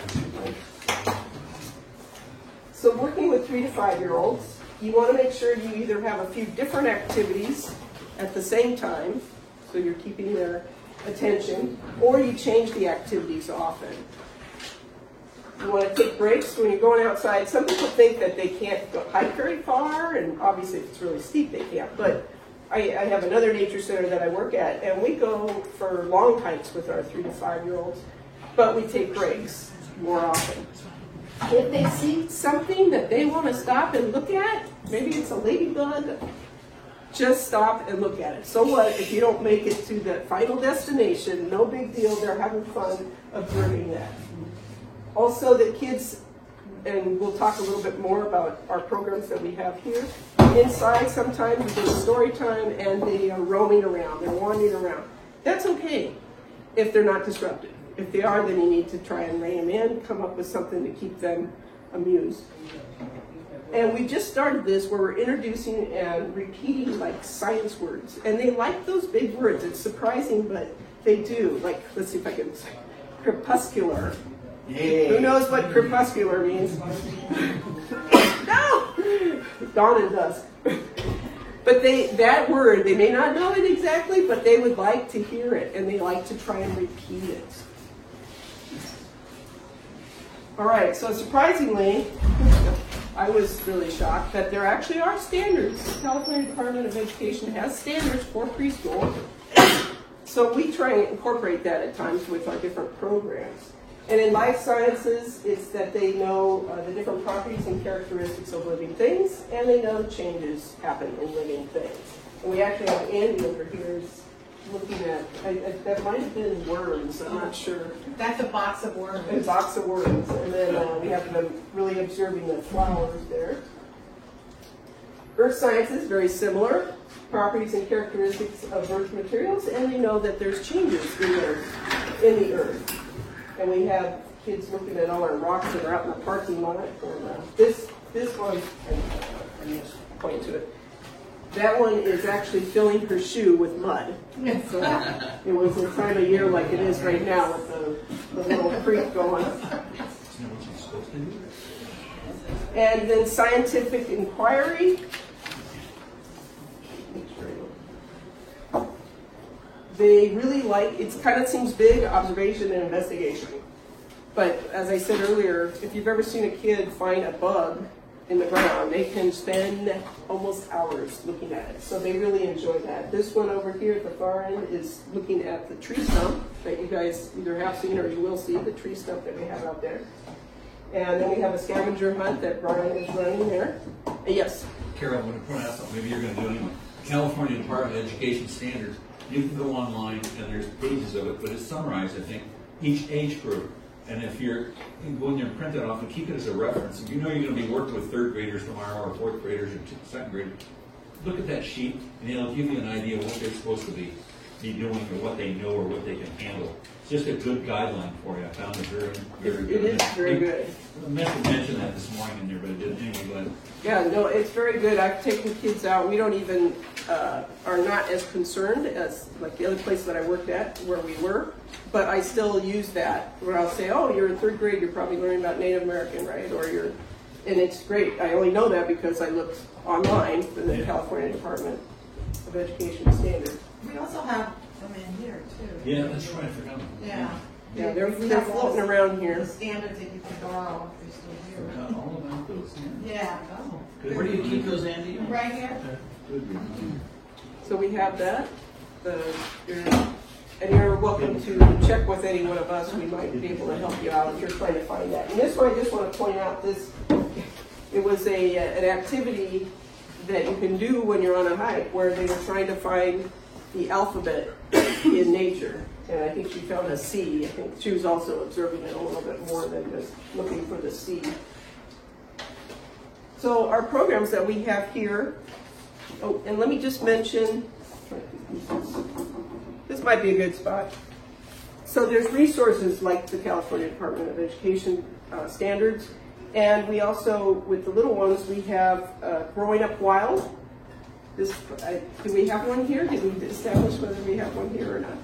working with 3 to 5-year-olds, you want to make sure you either have a few different activities at the same time, so you're keeping their attention, or you change the activities often. You want to take breaks when you're going outside. Some people think that they can't go hike very far, and obviously if it's really steep they can't, but I have another nature center that I work at, and we go for long hikes with our 3 to 5-year-olds, but we take breaks more often. If they see something that they want to stop and look at, maybe it's a ladybug, just stop and look at it. So what if you don't make it to the final destination? No big deal, they're having fun observing that. Also the kids, and we'll talk a little bit more about our programs that we have here. Inside sometimes we do story time and they are roaming around, they're wandering around. That's okay if they're not disrupted. If they are, then you need to try and rein them in, come up with something to keep them amused. And we just started this where we're introducing and repeating like science words. And they like those big words. It's surprising, but they do. Like, let's see if I can say crepuscular. Yay. Who knows what crepuscular means? No! Dawn and dusk. But that word, they may not know it exactly, but they would like to hear it, and they like to try and repeat it. All right, so surprisingly, I was really shocked that there actually are standards. The California Department of Education has standards for preschool. So we try and incorporate that at times with our different programs. And in life sciences, it's that they know the different properties and characteristics of living things, and they know changes happen in living things. And we actually have Andy over here looking at, that might have been worms, I'm not sure. That's a box of worms. A box of worms. And then we have them really observing the flowers there. Earth sciences, very similar. Properties and characteristics of earth materials, and they know that there's changes in the earth. And we have kids looking at all our rocks that are out in the parking lot. And this one, I'm just point to it. That one is actually filling her shoe with mud. So it was a time of year like it is right now with the little creek going. And then scientific inquiry. They really like, it kind of seems big, observation and investigation. But as I said earlier, if you've ever seen a kid find a bug in the ground, they can spend almost hours looking at it. So they really enjoy that. This one over here at the far end is looking at the tree stump that you guys either have seen or you will see, the tree stump that we have out there. And then we have a scavenger hunt that Brian is running there. Yes? Carol, I want to point out something maybe you're going to do anyway. California Department of Education standards, you can go online and there's pages of it, but it's summarized, I think, each age group. And if you can go in there and print that off and keep it as a reference. If you know you're going to be working with 3rd graders tomorrow or 4th graders or 2nd graders, look at that sheet and it'll give you an idea of what they're supposed to be. be doing or what they know or what they can handle. It's just a good guideline for you. I found it very, very good. It is very good. I meant to mention that this morning in there, but I didn't anyway. But Yeah, no, it's very good. I've taken kids out. We don't even, are not as concerned as like the other place that I worked at where we were, but I still use that where I'll say, oh, you're in third grade, you're probably learning about Native American, right? And it's great. I only know that because I looked online for the California Department of Education Standards. We also have them in here too. yeah, that's right. I forgot. Yeah. Yeah, they're We have all floating around here. The standards that you can borrow if you're still Forgot all about those. here. Yeah. Good. Where do you keep those, Andy? Right here. So we have that. And you're welcome to check with any one of us. We might be able to help you out if you're trying to find that. And this one, I just want to point out this. It was an activity that you can do when you're on a hike where they were trying to find the alphabet in nature. And I think she found a C. I think she was also observing it a little bit more than just looking for the C. So our programs that we have here, oh, and let me just mention, this might be a good spot. So there's resources like the California Department of Education standards, and we also, with the little ones, we have Growing Up Wild. Do we have one here? Did we establish whether we have one here or not?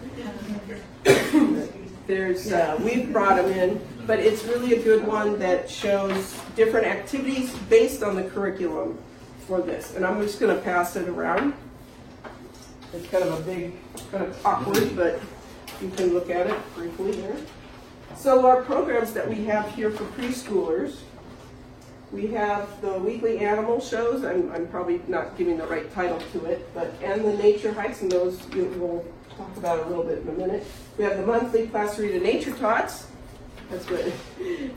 We've brought them in, but it's really a good one that shows different activities based on the curriculum for this. And I'm just going to pass it around. It's kind of a big, kind of awkward, but you can look at it briefly there. So our programs that we have here for preschoolers, we have the weekly animal shows. I'm probably not giving the right title to it, and the nature hikes, and those we'll talk about a little bit in a minute. We have the monthly Class Read Nature Tots. That's what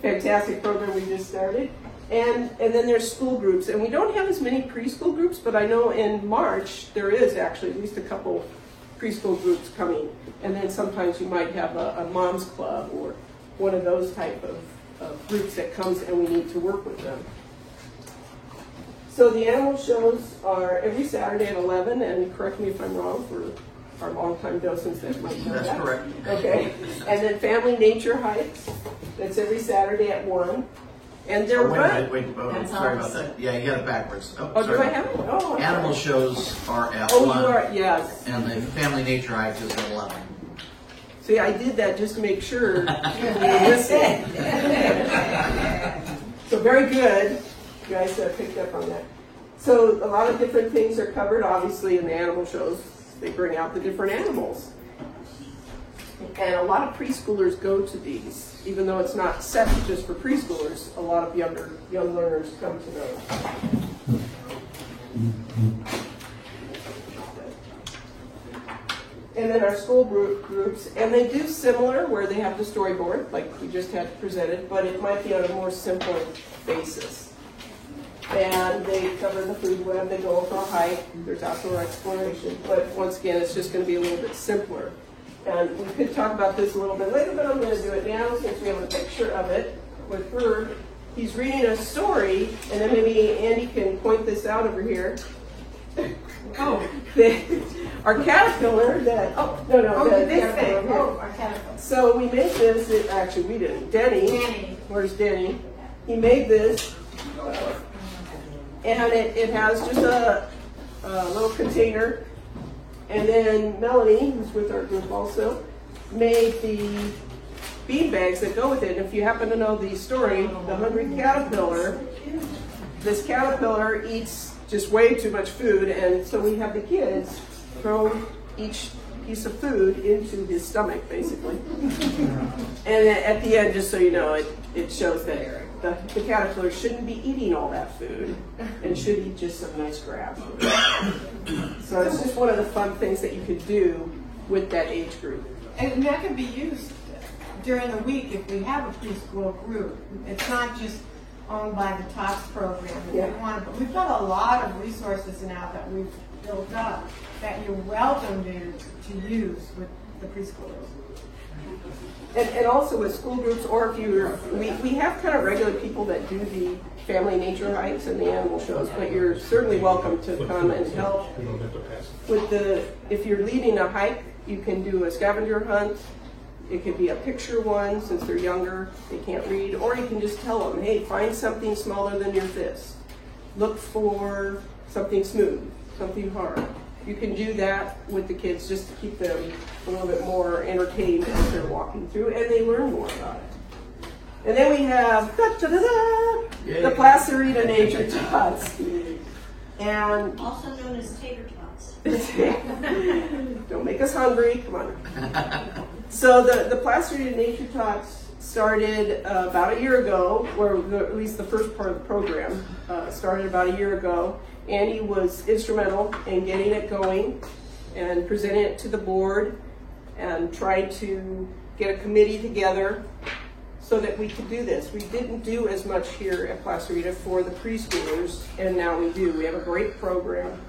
fantastic program we just started. And then there's school groups, and we don't have as many preschool groups, but I know in March there is actually at least a couple preschool groups coming. And then sometimes you might have a mom's club or one of those type of groups that comes and we need to work with them. So the animal shows are every Saturday at 11, and correct me if I'm wrong for our longtime docents that might know that. That's correct. Okay. And then family nature hikes, that's every Saturday at 1. And they're Wait, sorry about that. Yeah, you got it backwards. Oh, do I have it? Oh, Animal shows are at Oh, 1. you are, yes. And the family nature hike is at 11. See, I did that just to make sure you were listening. So very good. You guys picked up on that. So a lot of different things are covered, obviously, in the animal shows. They bring out the different animals. And a lot of preschoolers go to these, even though it's not set just for preschoolers. A lot of young learners come to those. And then our school groups, and they do similar where they have the storyboard, like we just had presented, but it might be on a more simple basis. And they cover the food web, they go for a hike, there's outdoor exploration, but once again, it's just going to be a little bit simpler. And we could talk about this a little bit later, but I'm going to do it now since we have a picture of it with her. He's reading a story, and then maybe Andy can point this out over here. Oh, our caterpillar that, our caterpillar. So we made this, actually we didn't, Denny, where's Denny? He made this, and it has just a little container, and then Melanie, who's with our group also, made the bean bags that go with it. And if you happen to know the story, The Hungry Caterpillar, this caterpillar eats just way too much food, and so we have the kids throw each piece of food into his stomach, basically. And at the end, just so you know, it shows that the caterpillar shouldn't be eating all that food and should eat just some nice grass. So it's just one of the fun things that you could do with that age group. And that can be used during the week if we have a preschool group. It's not just owned by the TOPS program. Yeah. We've got a lot of resources now that we've built up that you're welcome to use with the preschoolers. And also with school groups, or if we have kind of regular people that do the family nature hikes and the animal shows, but you're certainly welcome to come and help. If you're leading a hike, you can do a scavenger hunt. It could be a picture one, since they're younger, they can't read, or you can just tell them, hey, find something smaller than your fist. Look for something smooth, something hard. You can do that with the kids just to keep them a little bit more entertained as they're walking through, and they learn more about it. And then we have the Placerita Nature Tots. And Also known as tater tots. don't make us hungry, come on. So the Placerita Nature Tots started about a year ago, or at least the first part of the program started about a year ago. Andy was instrumental in getting it going and presenting it to the board and tried to get a committee together so that we could do this. We didn't do as much here at Placerita for the preschoolers, and now we do. We have a great program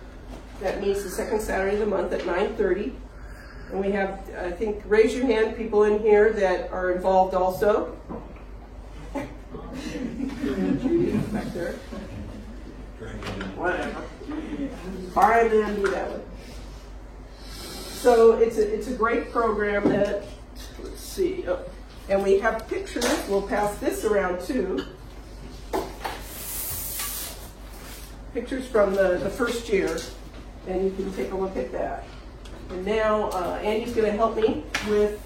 that meets the second Saturday of the month at 9:30. And we have, I think, raise your hand, people in here that are involved also. Judy back there. Whatever. Fire them, do that one. So it's a great program that, let's see, and we have pictures. We'll pass this around too. Pictures from the first year, and you can take a look at that. And now Andy's going to help me with,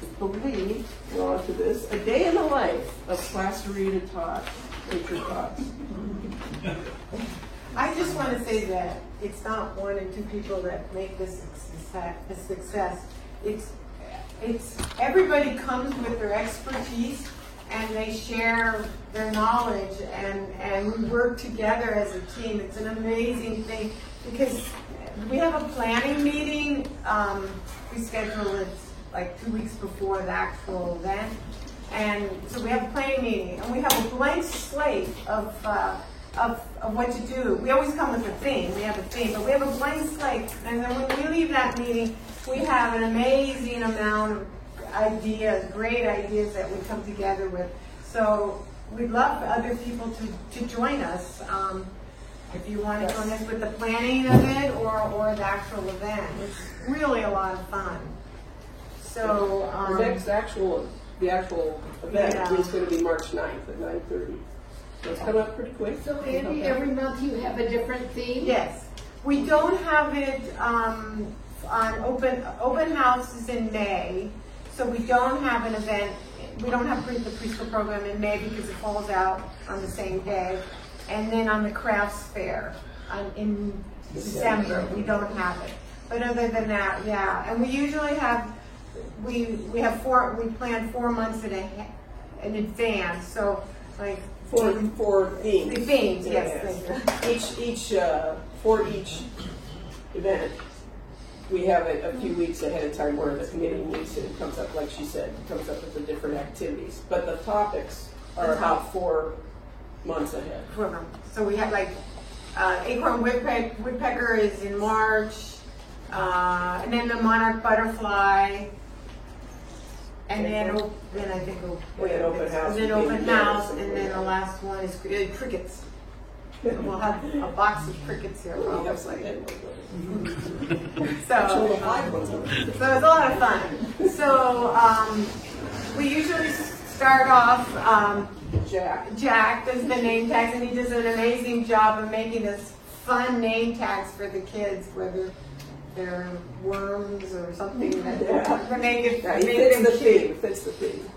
I believe, we're on to this, a day in the life of Placerita Tots, Nature Tots. I just want to say that it's not one or two people that make this a success. It's everybody comes with their expertise and they share their knowledge and we work together as a team. It's an amazing thing because we have a planning meeting. We schedule it like 2 weeks before the actual event. And so we have a planning meeting and we have a blank slate of what to do. We always come with a theme. We have a theme, but we have a blank slate. And then when we leave that meeting, we have an amazing amount of ideas, great ideas that we come together with. So we'd love for other people to join us. If you want to join us with the planning of it or the actual event. It's really a lot of fun. So the actual event is going to be March 9th at 9:30. So it's coming up pretty quick. So Andy, every month you have a different theme? Yes. We don't have it on open houses in May, so we don't have an event. We don't have the preschool program in May because it falls out on the same day. And then on the crafts fair in December, we don't have it. But other than that, yeah. And we usually have, we plan 4 months in advance. So like for themes. The themes, yes. For each event, we have it a few weeks ahead of time where the committee meets and comes up, like she said, comes up with the different activities. But the topics are about 4 months ahead. So we have like acorn woodpecker is in March, and then the monarch butterfly, and then I think open house, and then open house, and then the last one is crickets. We'll have a box of crickets here probably. So it's a lot of fun. So we usually start off. Jack does the name tags, and he does an amazing job of making this fun name tags for the kids, whether they're worms or something that make it fits the theme.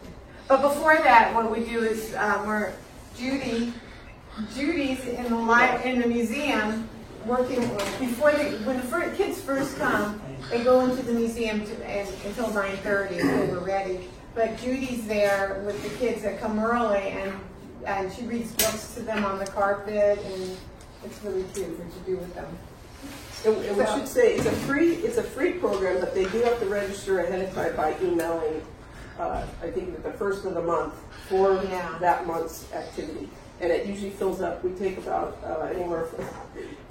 But before that, what we do is Judy's in the museum working when the kids first come. They go into the museum until 9:30 until we're ready. But Judy's there with the kids that come early, and she reads books to them on the carpet, and it's really cute what to do with them. And we should say it's a free program, but they do have to register ahead of time by emailing. I think at the first of the month for that month's activity, and it usually fills up. We take about anywhere from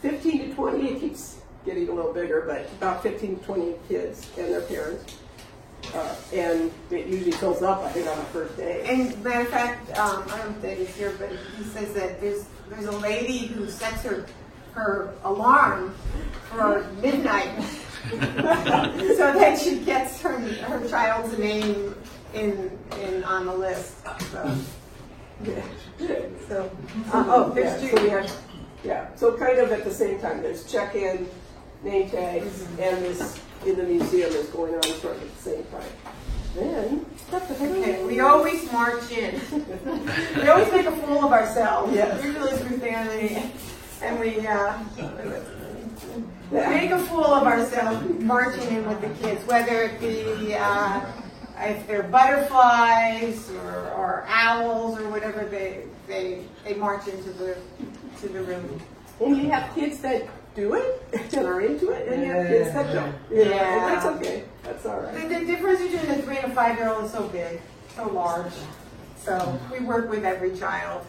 15 to 20. It keeps getting a little bigger, but about 15 to 20 kids and their parents. And it usually fills up, I think, on the first day. And matter of fact, I don't know if Dave is here, but he says that there's a lady who sets her alarm for midnight so that she gets her child's name in on the list. So there's two. Yeah, so kind of at the same time, there's check-in, name tags, and this in the museum is going on sort of at the same time. Then, okay, we always march in. We always make a fool of ourselves. Yes. Usually it's with family, and we make a fool of ourselves marching in with the kids, whether it be if they're butterflies or owls or whatever, they march into the room. And you have kids that do it and are into it, and you have kids that don't. And that's okay. That's all right. The difference between a 3 and a 5-year-old is so big, so large. So we work with every child.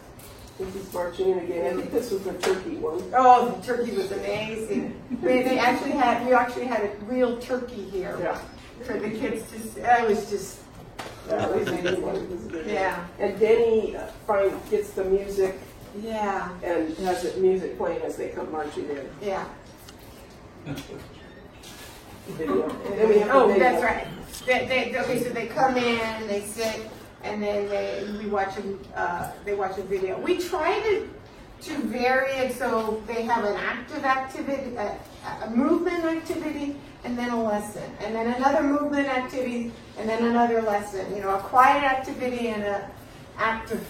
He's marching in again. I think this was the turkey one. Oh, the turkey was amazing. We actually had a real turkey here for the kids to see. It was just amazing. Yeah. And Denny gets the music. Yeah. And has the music playing as they come marching in. Yeah. Video. That's right. So they come in, they sit, and then they watch a video. We try to vary it so they have an active activity, a movement activity, and then a lesson, and then another movement activity, and then another lesson. You know, a quiet activity and an active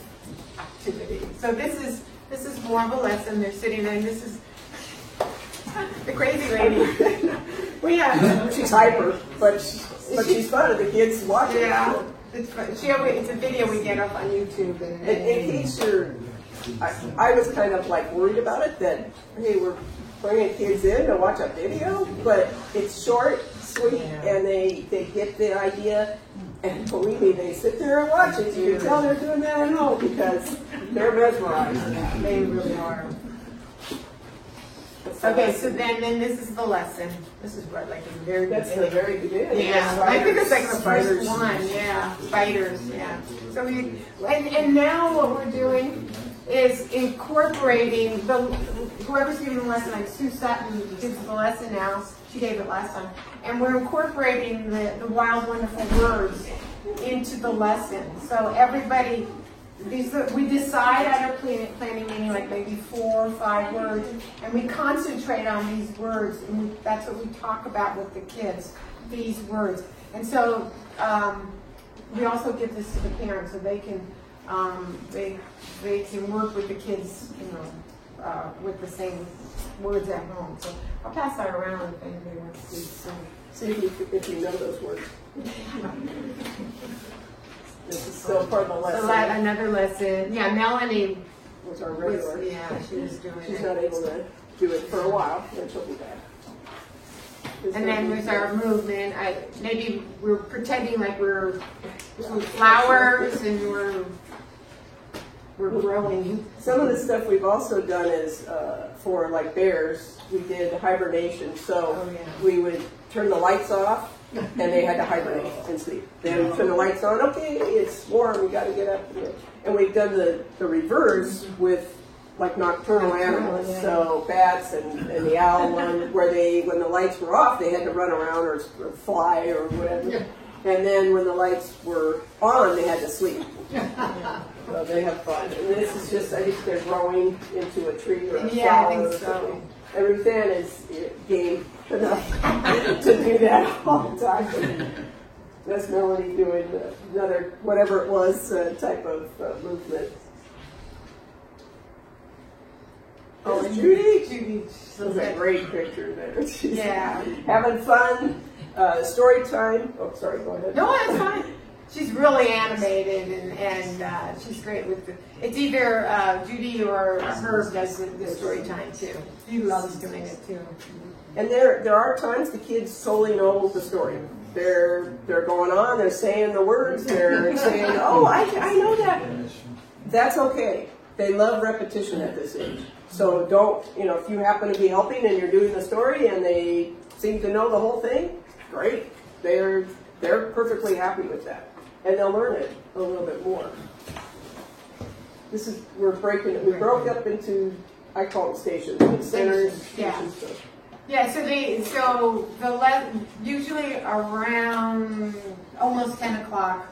activity. So this is more of a lesson. They're sitting there, and this is the crazy lady. She's hyper, but she's fun. The kids watch it. Yeah, it's fun. It's a video we get up on YouTube. In case I was kind of like worried about it that hey, we're bringing kids in to watch a video, but it's short, sweet, and they get the idea. And believe me, they sit there and watch it. You can tell they're doing that at home because they're mesmerized. They really are. Okay, so then this is the lesson. This is what, like the very beginning. That's the very beginning. Yeah, I think it's like the first one. Yeah, spiders. Yeah. So and now what we're doing is incorporating whoever's giving the lesson. Like Sue Sutton gives the lesson now. She gave it last time, and we're incorporating the wild, wonderful words into the lesson. So everybody. We decide at our planning meeting like maybe 4 or 5 words, and we concentrate on these words, and that's what we talk about with the kids, these words. And so we also give this to the parents so they can work with the kids, you know, with the same words at home. So I'll pass that around if anybody wants to see if you know those words. This is still part of the lesson. So another lesson. Yeah, Melanie was our regular. She was doing it. She's not able to do it for a while, then she'll be back. And then with our movement, maybe we're pretending like we're flowers and we're growing. Some of the stuff we've also done is for like bears, we did hibernation. So we would turn the lights off and they had to hibernate and sleep. Then turn the lights on, okay, it's warm, you gotta get up. And we've done the reverse with like nocturnal animals, so bats and the owl one, where when the lights were off, they had to run around or fly or whatever. And then when the lights were on, they had to sleep. So they have fun. And this is just, I think they're growing into a tree or a flower. I think so. And Ruthann is game enough to do that all the time. That's Melanie doing another, whatever it was, type of movement. Oh, Judy. That's a great picture there. She's having fun. Story time. Oh, sorry, go ahead. No, that's fine. She's really animated and she's great with it. It's either Judy or Herb does the story time too. She loves doing it too. And there are times the kids totally know the story. They're going on, they're saying the words, they're saying, oh, I know that. That's okay. They love repetition at this age. So don't, if you happen to be helping and you're doing the story and they seem to know the whole thing, great. They're they're perfectly happy with that. And they'll learn it a little bit more. We're breaking it. We broke up into, I call them stations, centers, Yeah. stations. Yeah, usually around almost 10 o'clock,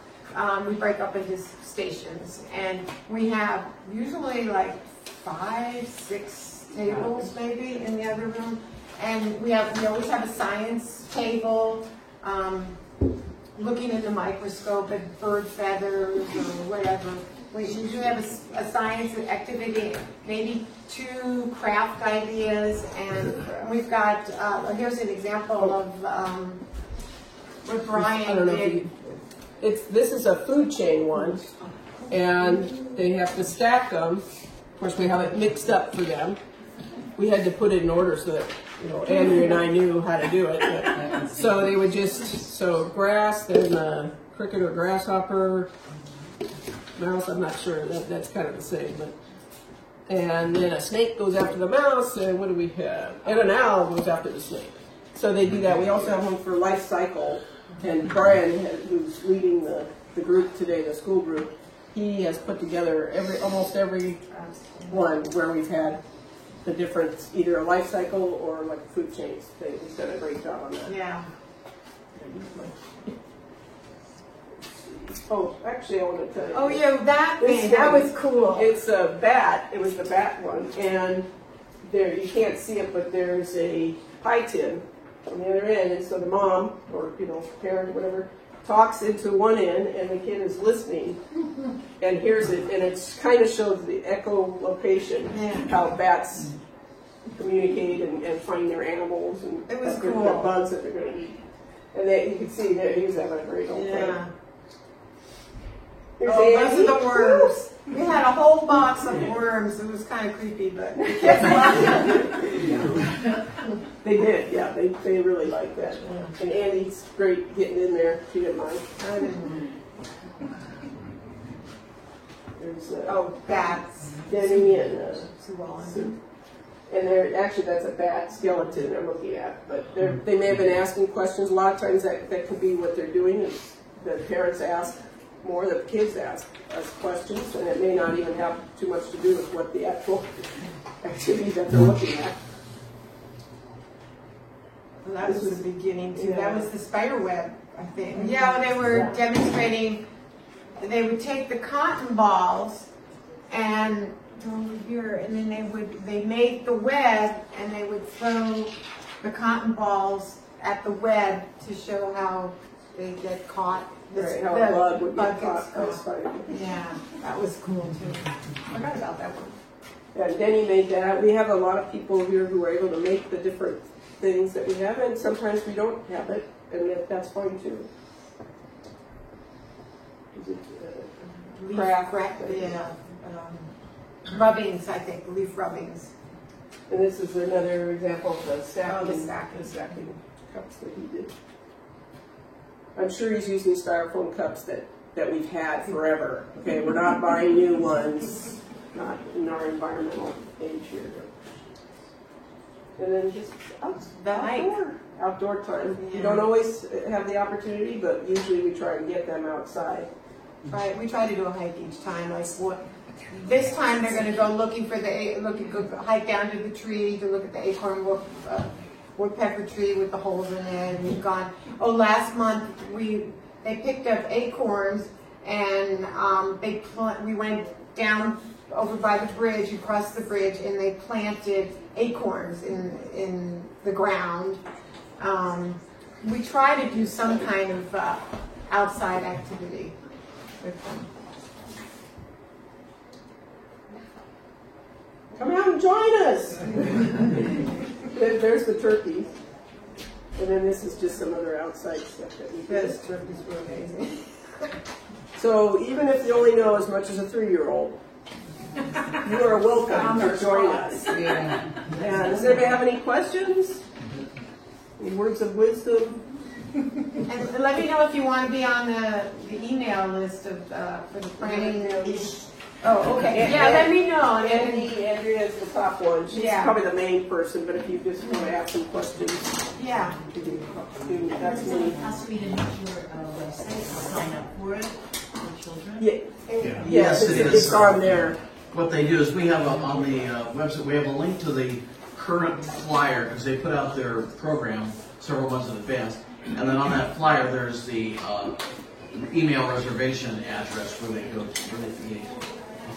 we break up into stations, and we have usually like 5, 6 tables maybe in the other room, and we always have a science table, looking in the microscope at bird feathers or whatever. We usually have a science activity, maybe 2 craft ideas, and we've got, here's an example of what Brian did. This is a food chain one, and they have to stack them. Of course, we have it mixed up for them. We had to put it in order so that, Andrew and I knew how to do it. But, so they would so grass, then cricket or grasshopper, mouse, I'm not sure, that's kind of the same. And then a snake goes after the mouse, and what do we have? And an owl goes after the snake. So they do that. We also have one for life cycle. And Brian, who's leading the group today, the school group, he has put together almost every one where we've had the different, either a life cycle or like food chains. He's done a great job on that. Yeah. Oh, actually, I want to tell you. Oh yeah, that was cool. It's a bat. It was the bat one, and there you can't see it, but there's a pie tin on the other end, and so the mom or parent or whatever talks into one end, and the kid is listening and hears it, and it kind of shows the echolocation, how bats communicate and find their animals and it was the cool. bugs that they're going to eat. And you can see that he was having a great old time. Those are the worms. We had a whole box of worms. It was kind of creepy, but the kids loved it. They did, yeah. They really liked that. And Andy's great getting in there. She didn't mind. I didn't. There's bats. Denny and Sue Ellen. Sue. And actually that's a bat skeleton they're looking at. But they may have been asking questions. A lot of times that could be what they're doing. Is the parents ask more, the kids ask us questions, and it may not even have too much to do with what the actual activity that they're looking at. Well, that was the beginning too. Yeah. That was the spider web, I think. Yeah, they were demonstrating. They would take the cotton balls and over here, and then they made the web, and they would throw the cotton balls at the web to show how they get caught. Right, how blood would get caught by a spider. Yeah, that was cool too. I forgot about that one. Yeah, Denny made that. We have a lot of people here who are able to make the different things that we have, and sometimes we don't have it, and that's fine too. Is it craft? Yeah. Rubbings, I think, leaf rubbings. And this is another example of the stacking, the stacking cups that he did. I'm sure he's using styrofoam cups that we've had forever. Okay, we're not buying new ones, not in our environmental age here. And then just outdoor time. Yeah. You don't always have the opportunity, but usually we try and get them outside. Right, we try to do a hike each time. Like this time they're going to go looking for hike down to the tree to look at the acorn woodpecker tree with the holes in it. And we've gone. Oh, last month they picked up acorns, and we went down over by the bridge, across the bridge, and they planted acorns in the ground. We try to do some kind of outside activity with them. Come out and join us. There's the turkeys. And then this is just some other outside stuff that we did. Those turkeys were amazing. So even if you only know as much as a 3-year-old, you are welcome to join us. Yeah. And does anybody have any questions? Any words of wisdom? And let me know if you want to be on the email list for the planning. Oh, okay. Yeah, let me know. And then, Andrea is the top one. She's Yeah. probably the main person, but if you just want to ask some questions, yeah. that's me. It has to be the Nature website to sign up for it for children. Yeah. Yes, Yes, it is. it's on there. What they do is we have on the website, we have a link to the current flyer because they put out their program several months in advance. And then on that flyer, there's the email reservation address where they go to.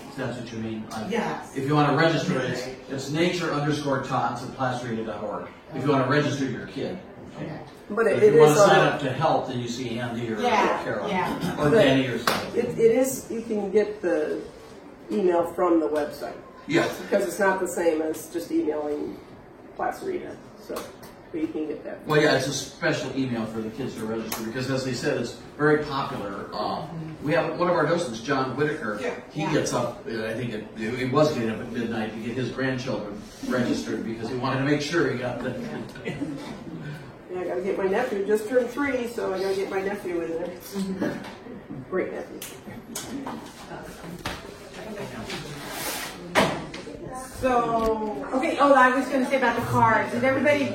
If that's what you mean. Yes. If you want to register it, it's nature_tots@placerita.org. If you want to register your kid. Okay. But If it you want is to sign on. up to help, then you see Andy or Yeah, Carol. yeah. Or But Danny or something. It is, you can get the email from the website. Yes. Because it's not the same as just emailing Placerita, so, but you can get that. Well, yeah, it's a special email for the kids to register because, as they said, it's very popular. We have one of our docents, John Whitaker. He gets up. I think he was getting up at midnight to get his grandchildren registered because he wanted to make sure he got the. Yeah, I gotta get my nephew, just turned 3, so I gotta get my nephew in there. Great nephew. So, okay, oh, I was gonna say about the cards. Did everybody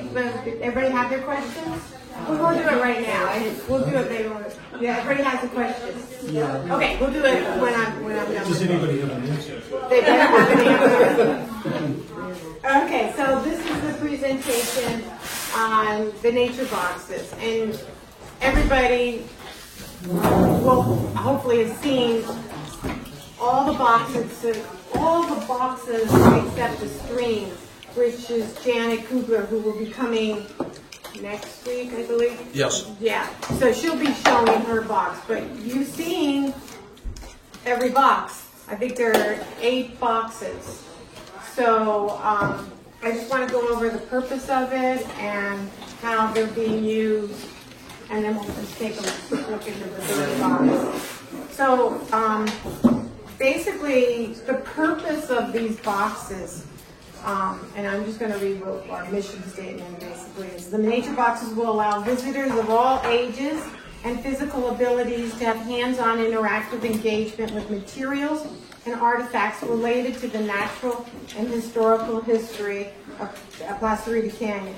have their questions? We'll do it right now. We'll do it later. Yeah, everybody has a question. Yeah. Okay, we'll do it when I'm done. Does anybody have an answer? They better have an answer. Okay, so this is the presentation on the nature boxes, and everybody will hopefully have seen all the boxes except the screen, which is Janet Kugler, who will be coming next week, I believe. Yes. Yeah, so she'll be showing her box, but you've seen every box. I think there are 8 boxes. So I just want to go over the purpose of it and how they're being used, and then we'll just take a quick look into the third box. So basically, the purpose of these boxes, and I'm just going to read what our mission statement basically is. The nature boxes will allow visitors of all ages and physical abilities to have hands-on interactive engagement with materials and artifacts related to the natural and historical history of Placerita Canyon.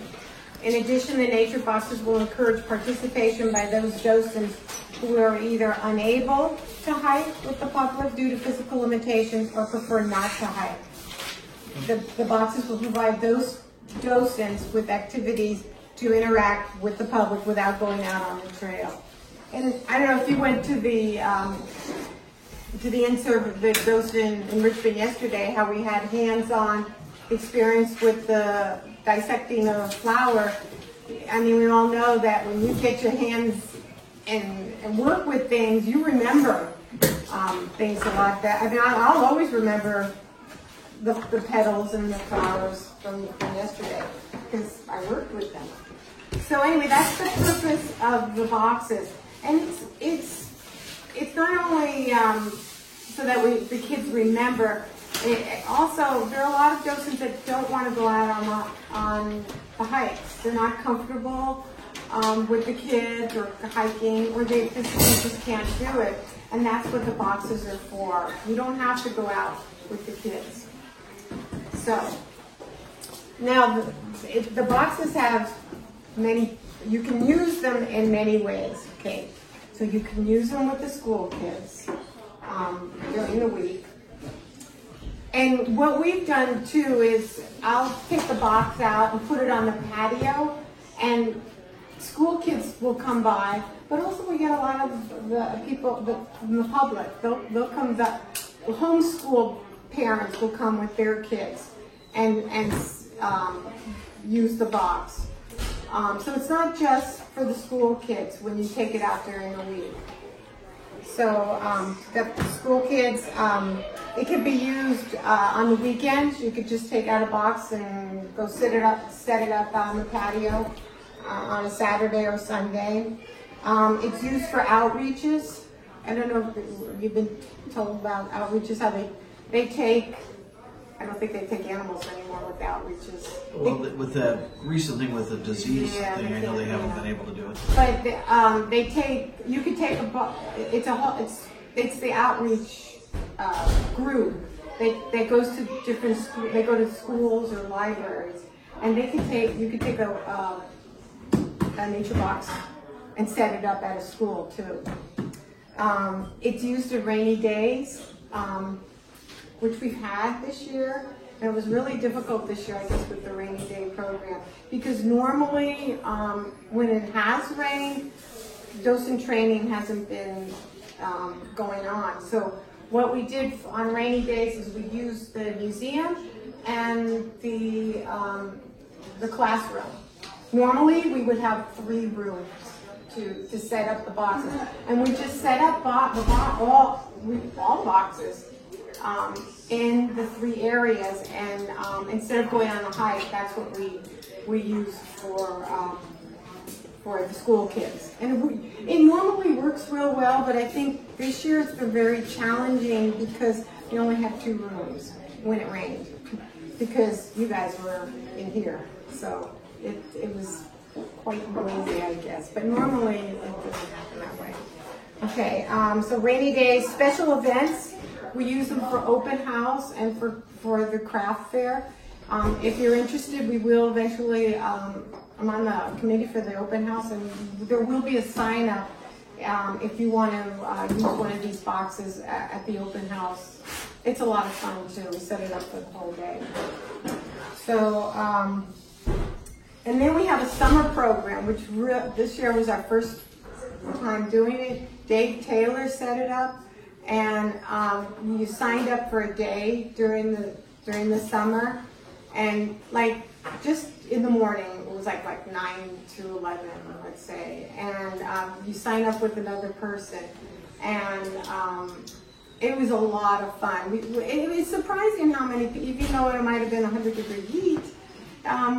In addition, the nature boxes will encourage participation by those docents who are either unable to hike with the public due to physical limitations or prefer not to hike. The boxes will provide those docents with activities to interact with the public without going out on the trail. And I don't know if you went to the in-service, the docent in Richmond yesterday, how we had hands-on experience with the dissecting of a flower. I mean, we all know that when you get your hands and work with things, you remember things a lot better. I mean, I'll always remember the petals and the flowers from yesterday because I worked with them. So anyway, that's the purpose of the boxes, and it's not only so that the kids remember. Also, there are a lot of docents that don't want to go out on the hikes. They're not comfortable with the kids or hiking, or they just can't do it. And that's what the boxes are for. You don't have to go out with the kids. So, now the boxes have many, you can use them in many ways, okay? So you can use them with the school kids during the week. And what we've done too is I'll take the box out and put it on the patio, and school kids will come by, but also we get a lot of the people from the public. They'll come, the homeschool parents will come with their kids and use the box. So it's not just for the school kids when you take it out during the week. So the school kids, it could be used on the weekends. You could just take out a box and go set it up on the patio on a Saturday or Sunday. It's used for outreaches. I don't know if you've been told about outreaches, how they take, I don't think they take animals anymore with outreaches. Well, with the recent thing with the disease thing, I know they haven't been able to do it. But they take, you could take it's the outreach group that goes to different schools. They go to schools or libraries, and you can take a nature box and set it up at a school too. It's used at rainy days, which we've had this year. And it was really difficult this year, I guess, with the rainy day program. Because normally, when it has rained, docent training hasn't been going on. So what we did on rainy days is we used the museum and the classroom. Normally, we would have 3 rooms to set up the boxes. And we just set up all boxes in the 3 areas, and instead of going on a hike, that's what we use for the school kids. And it normally works real well, but I think this year it's been very challenging because we only have 2 rooms when it rained, because you guys were in here, so it was quite noisy, I guess. But normally it doesn't happen that way. Okay, so rainy days, special events. We use them for open house and for the craft fair. If you're interested, we will eventually, I'm on the committee for the open house, and there will be a sign up if you want to use one of these boxes at the open house. It's a lot of fun too. We set it up for the whole day. So, and then we have a summer program, which this year was our first time doing it. Dave Taylor set it up. And you signed up for a day during the summer, and like just in the morning, it was like 9 to 11, let's say, and you sign up with another person, and it was a lot of fun. It was surprising how many, even though it might have been 100-degree heat,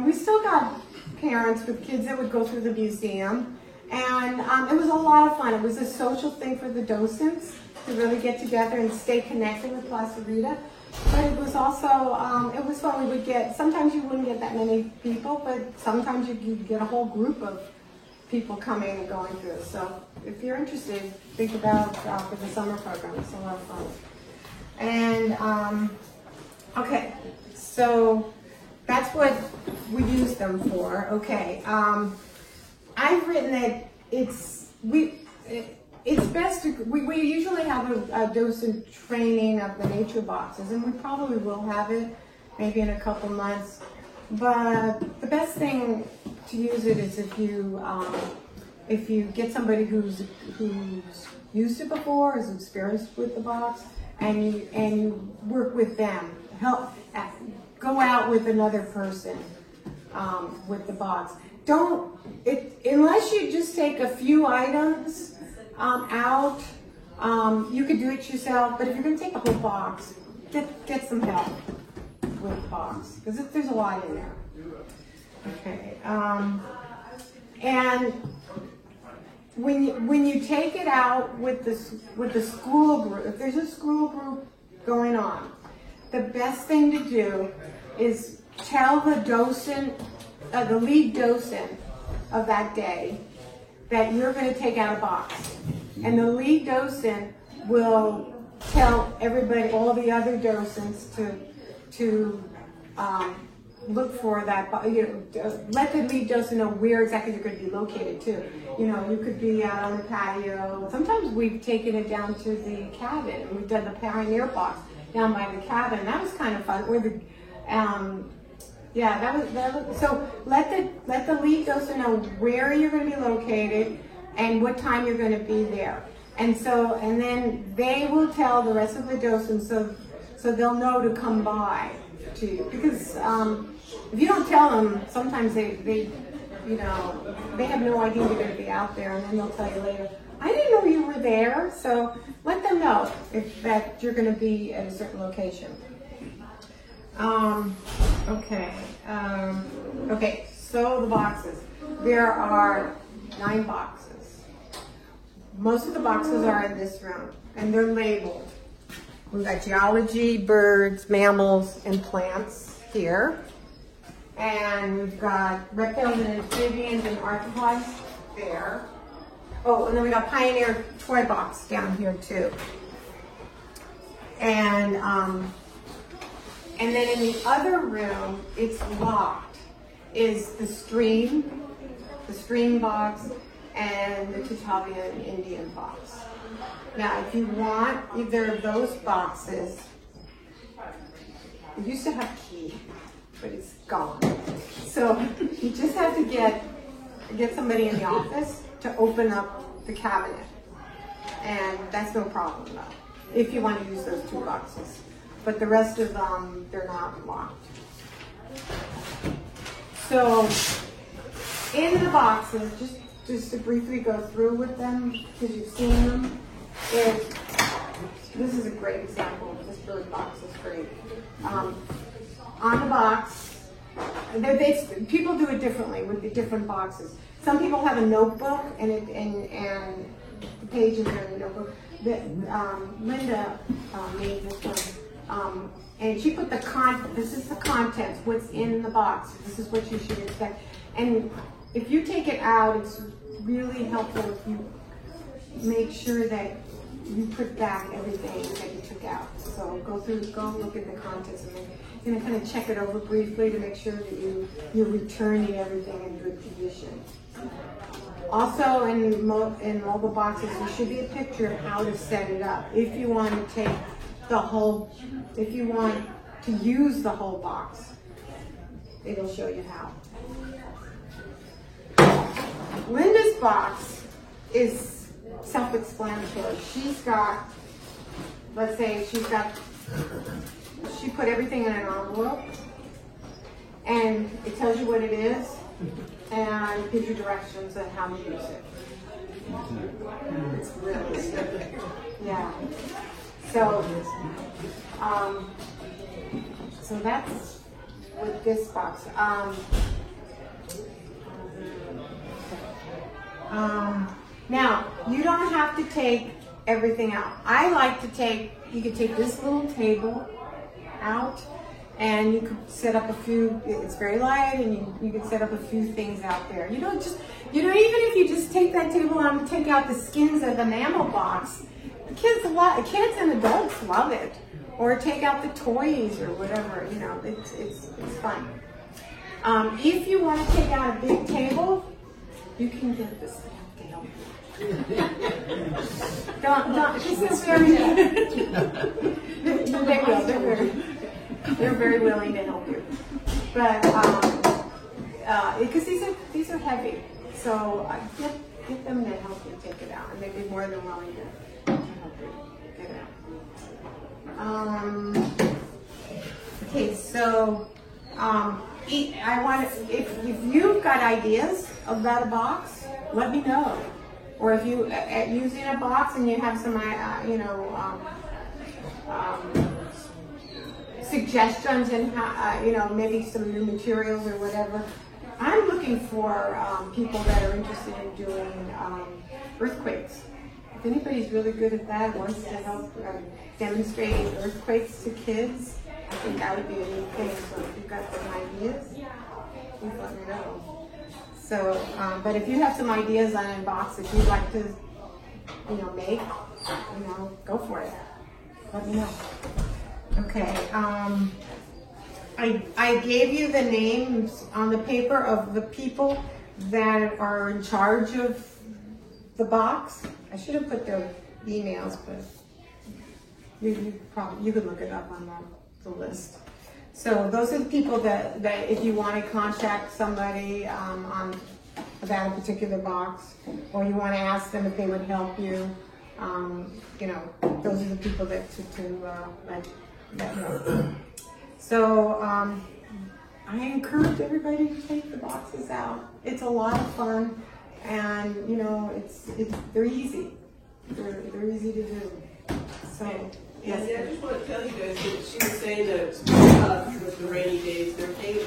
we still got parents with kids that would go through the museum, and it was a lot of fun. It was a social thing for the docents to really get together and stay connected with Plaza Rita. But it was also, it was fun. We would get, sometimes you wouldn't get that many people, but sometimes you'd get a whole group of people coming and going through. So if you're interested, think about for the summer program. It's a lot of fun. And, okay, so that's what we use them for. Okay, I've written that it's best to, we usually have a docent training of the nature boxes, and we probably will have it maybe in a couple months. But the best thing to use it is if you get somebody who's used it before, is experienced with the box, and you work with them. Go out with another person with the box. Unless you just take a few items out, you could do it yourself, but if you're going to take a whole box, get some help with the box, because there's a lot in there. Okay, and when you take it out with the school group, if there's a school group going on, the best thing to do is tell the docent, the lead docent of that day, that you're going to take out a box. And the lead docent will tell everybody, all the other docents, to look for that, let the lead docent know where exactly you're going to be located too. You know, you could be out on the patio. Sometimes we've taken it down to the cabin, and we've done the Pioneer box down by the cabin. That was kind of fun. Yeah, that was, so let the lead docent know where you're going to be located and what time you're going to be there. And then they will tell the rest of the docents, so they'll know to come by to you. Because if you don't tell them, sometimes they have no idea you're going to be out there, and then they'll tell you later, I didn't know you were there. So let them know that you're going to be at a certain location. Okay, so the boxes. There are 9 boxes. Most of the boxes are in this room, and they're labeled. We've got geology, birds, mammals, and plants here. And we've got reptiles and amphibians and arthropods there. Oh, and then we got Pioneer toy box down here too. And then in the other room, it's locked, is the stream box, and the Tatavian Indian box. Now, if you want either of those boxes, it used to have a key, but it's gone. So you just have to get somebody in the office to open up the cabinet. And that's no problem though, if you want to use those 2 boxes. But the rest of them, they're not locked. So in the boxes, just to briefly go through with them, because you've seen them, this is a great example. This bird box is great. On the box, people do it differently with the different boxes. Some people have a notebook, and the pages are in the notebook. Linda made this one, and she put this is the contents, what's in the box. This is what you should expect. And if you take it out, it's really helpful if you make sure that you put back everything that you took out. So go look at the contents, and then you're gonna kind of check it over briefly to make sure that you're returning everything in good condition. Also, in mobile boxes, there should be a picture of how to set it up. If you want to take if you want to use the whole box, it'll show you how. Linda's box is self-explanatory. She's got, let's say she put everything in an envelope, and it tells you what it is, and gives you directions on how to use it. It's really simple. Yeah. So that's with this box. Now, you don't have to take everything out. I like to you could take this little table out, and you could set up a few, it's very light, and you could set up a few things out there. Even if you just take that table out and take out the skins of the enamel box, kids and adults love it. Or take out the toys or whatever, it's fun. If you want to take out a big table, you can get this to help you. They're very willing to help you. But, because these are heavy, so get them to help you take it out, and they'd be more than willing to help you get it out. Okay, so if you've got ideas about a box, let me know. Or if you using a box and you have some suggestions and how, maybe some new materials or whatever. I'm looking for people that are interested in doing earthquakes. If anybody's really good at that, wants to help demonstrating earthquakes to kids, I think that would be a neat thing. So if you've got some ideas, please let me know. So, but if you have some ideas on a box that you'd like to, make, go for it. Let me know. Okay. I gave you the names on the paper of the people that are in charge of the box. I should have put their emails, but you could look it up on the list. So those are the people that if you want to contact somebody about a particular box, or you want to ask them if they would help you, those are the people that help. So I encourage everybody to take the boxes out. It's a lot of fun, and they're easy. They're easy to do. So. Yes, I just want to tell you guys that she was saying that with the rainy days,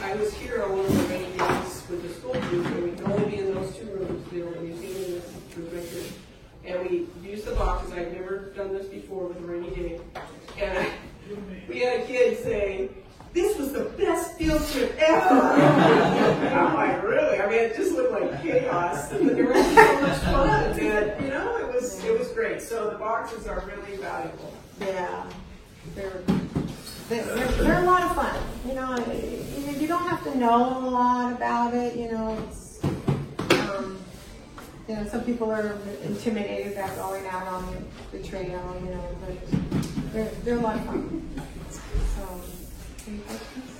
I was here on one of the rainy days with the school group, and we could only be in those 2 rooms, the museum and the projector. And we used the boxes. I'd never done this before with a rainy day. And we had a kid say, "This was the best field trip ever." I'm like, really? I mean, it just looked like chaos. But there was so much fun, and it was great. So the boxes are really valuable. Yeah. they're a lot of fun. You know, you don't have to know a lot about it. You know, it's, you know, some people are intimidated about going out on the trail. You know, but they're a lot of fun. So, any questions?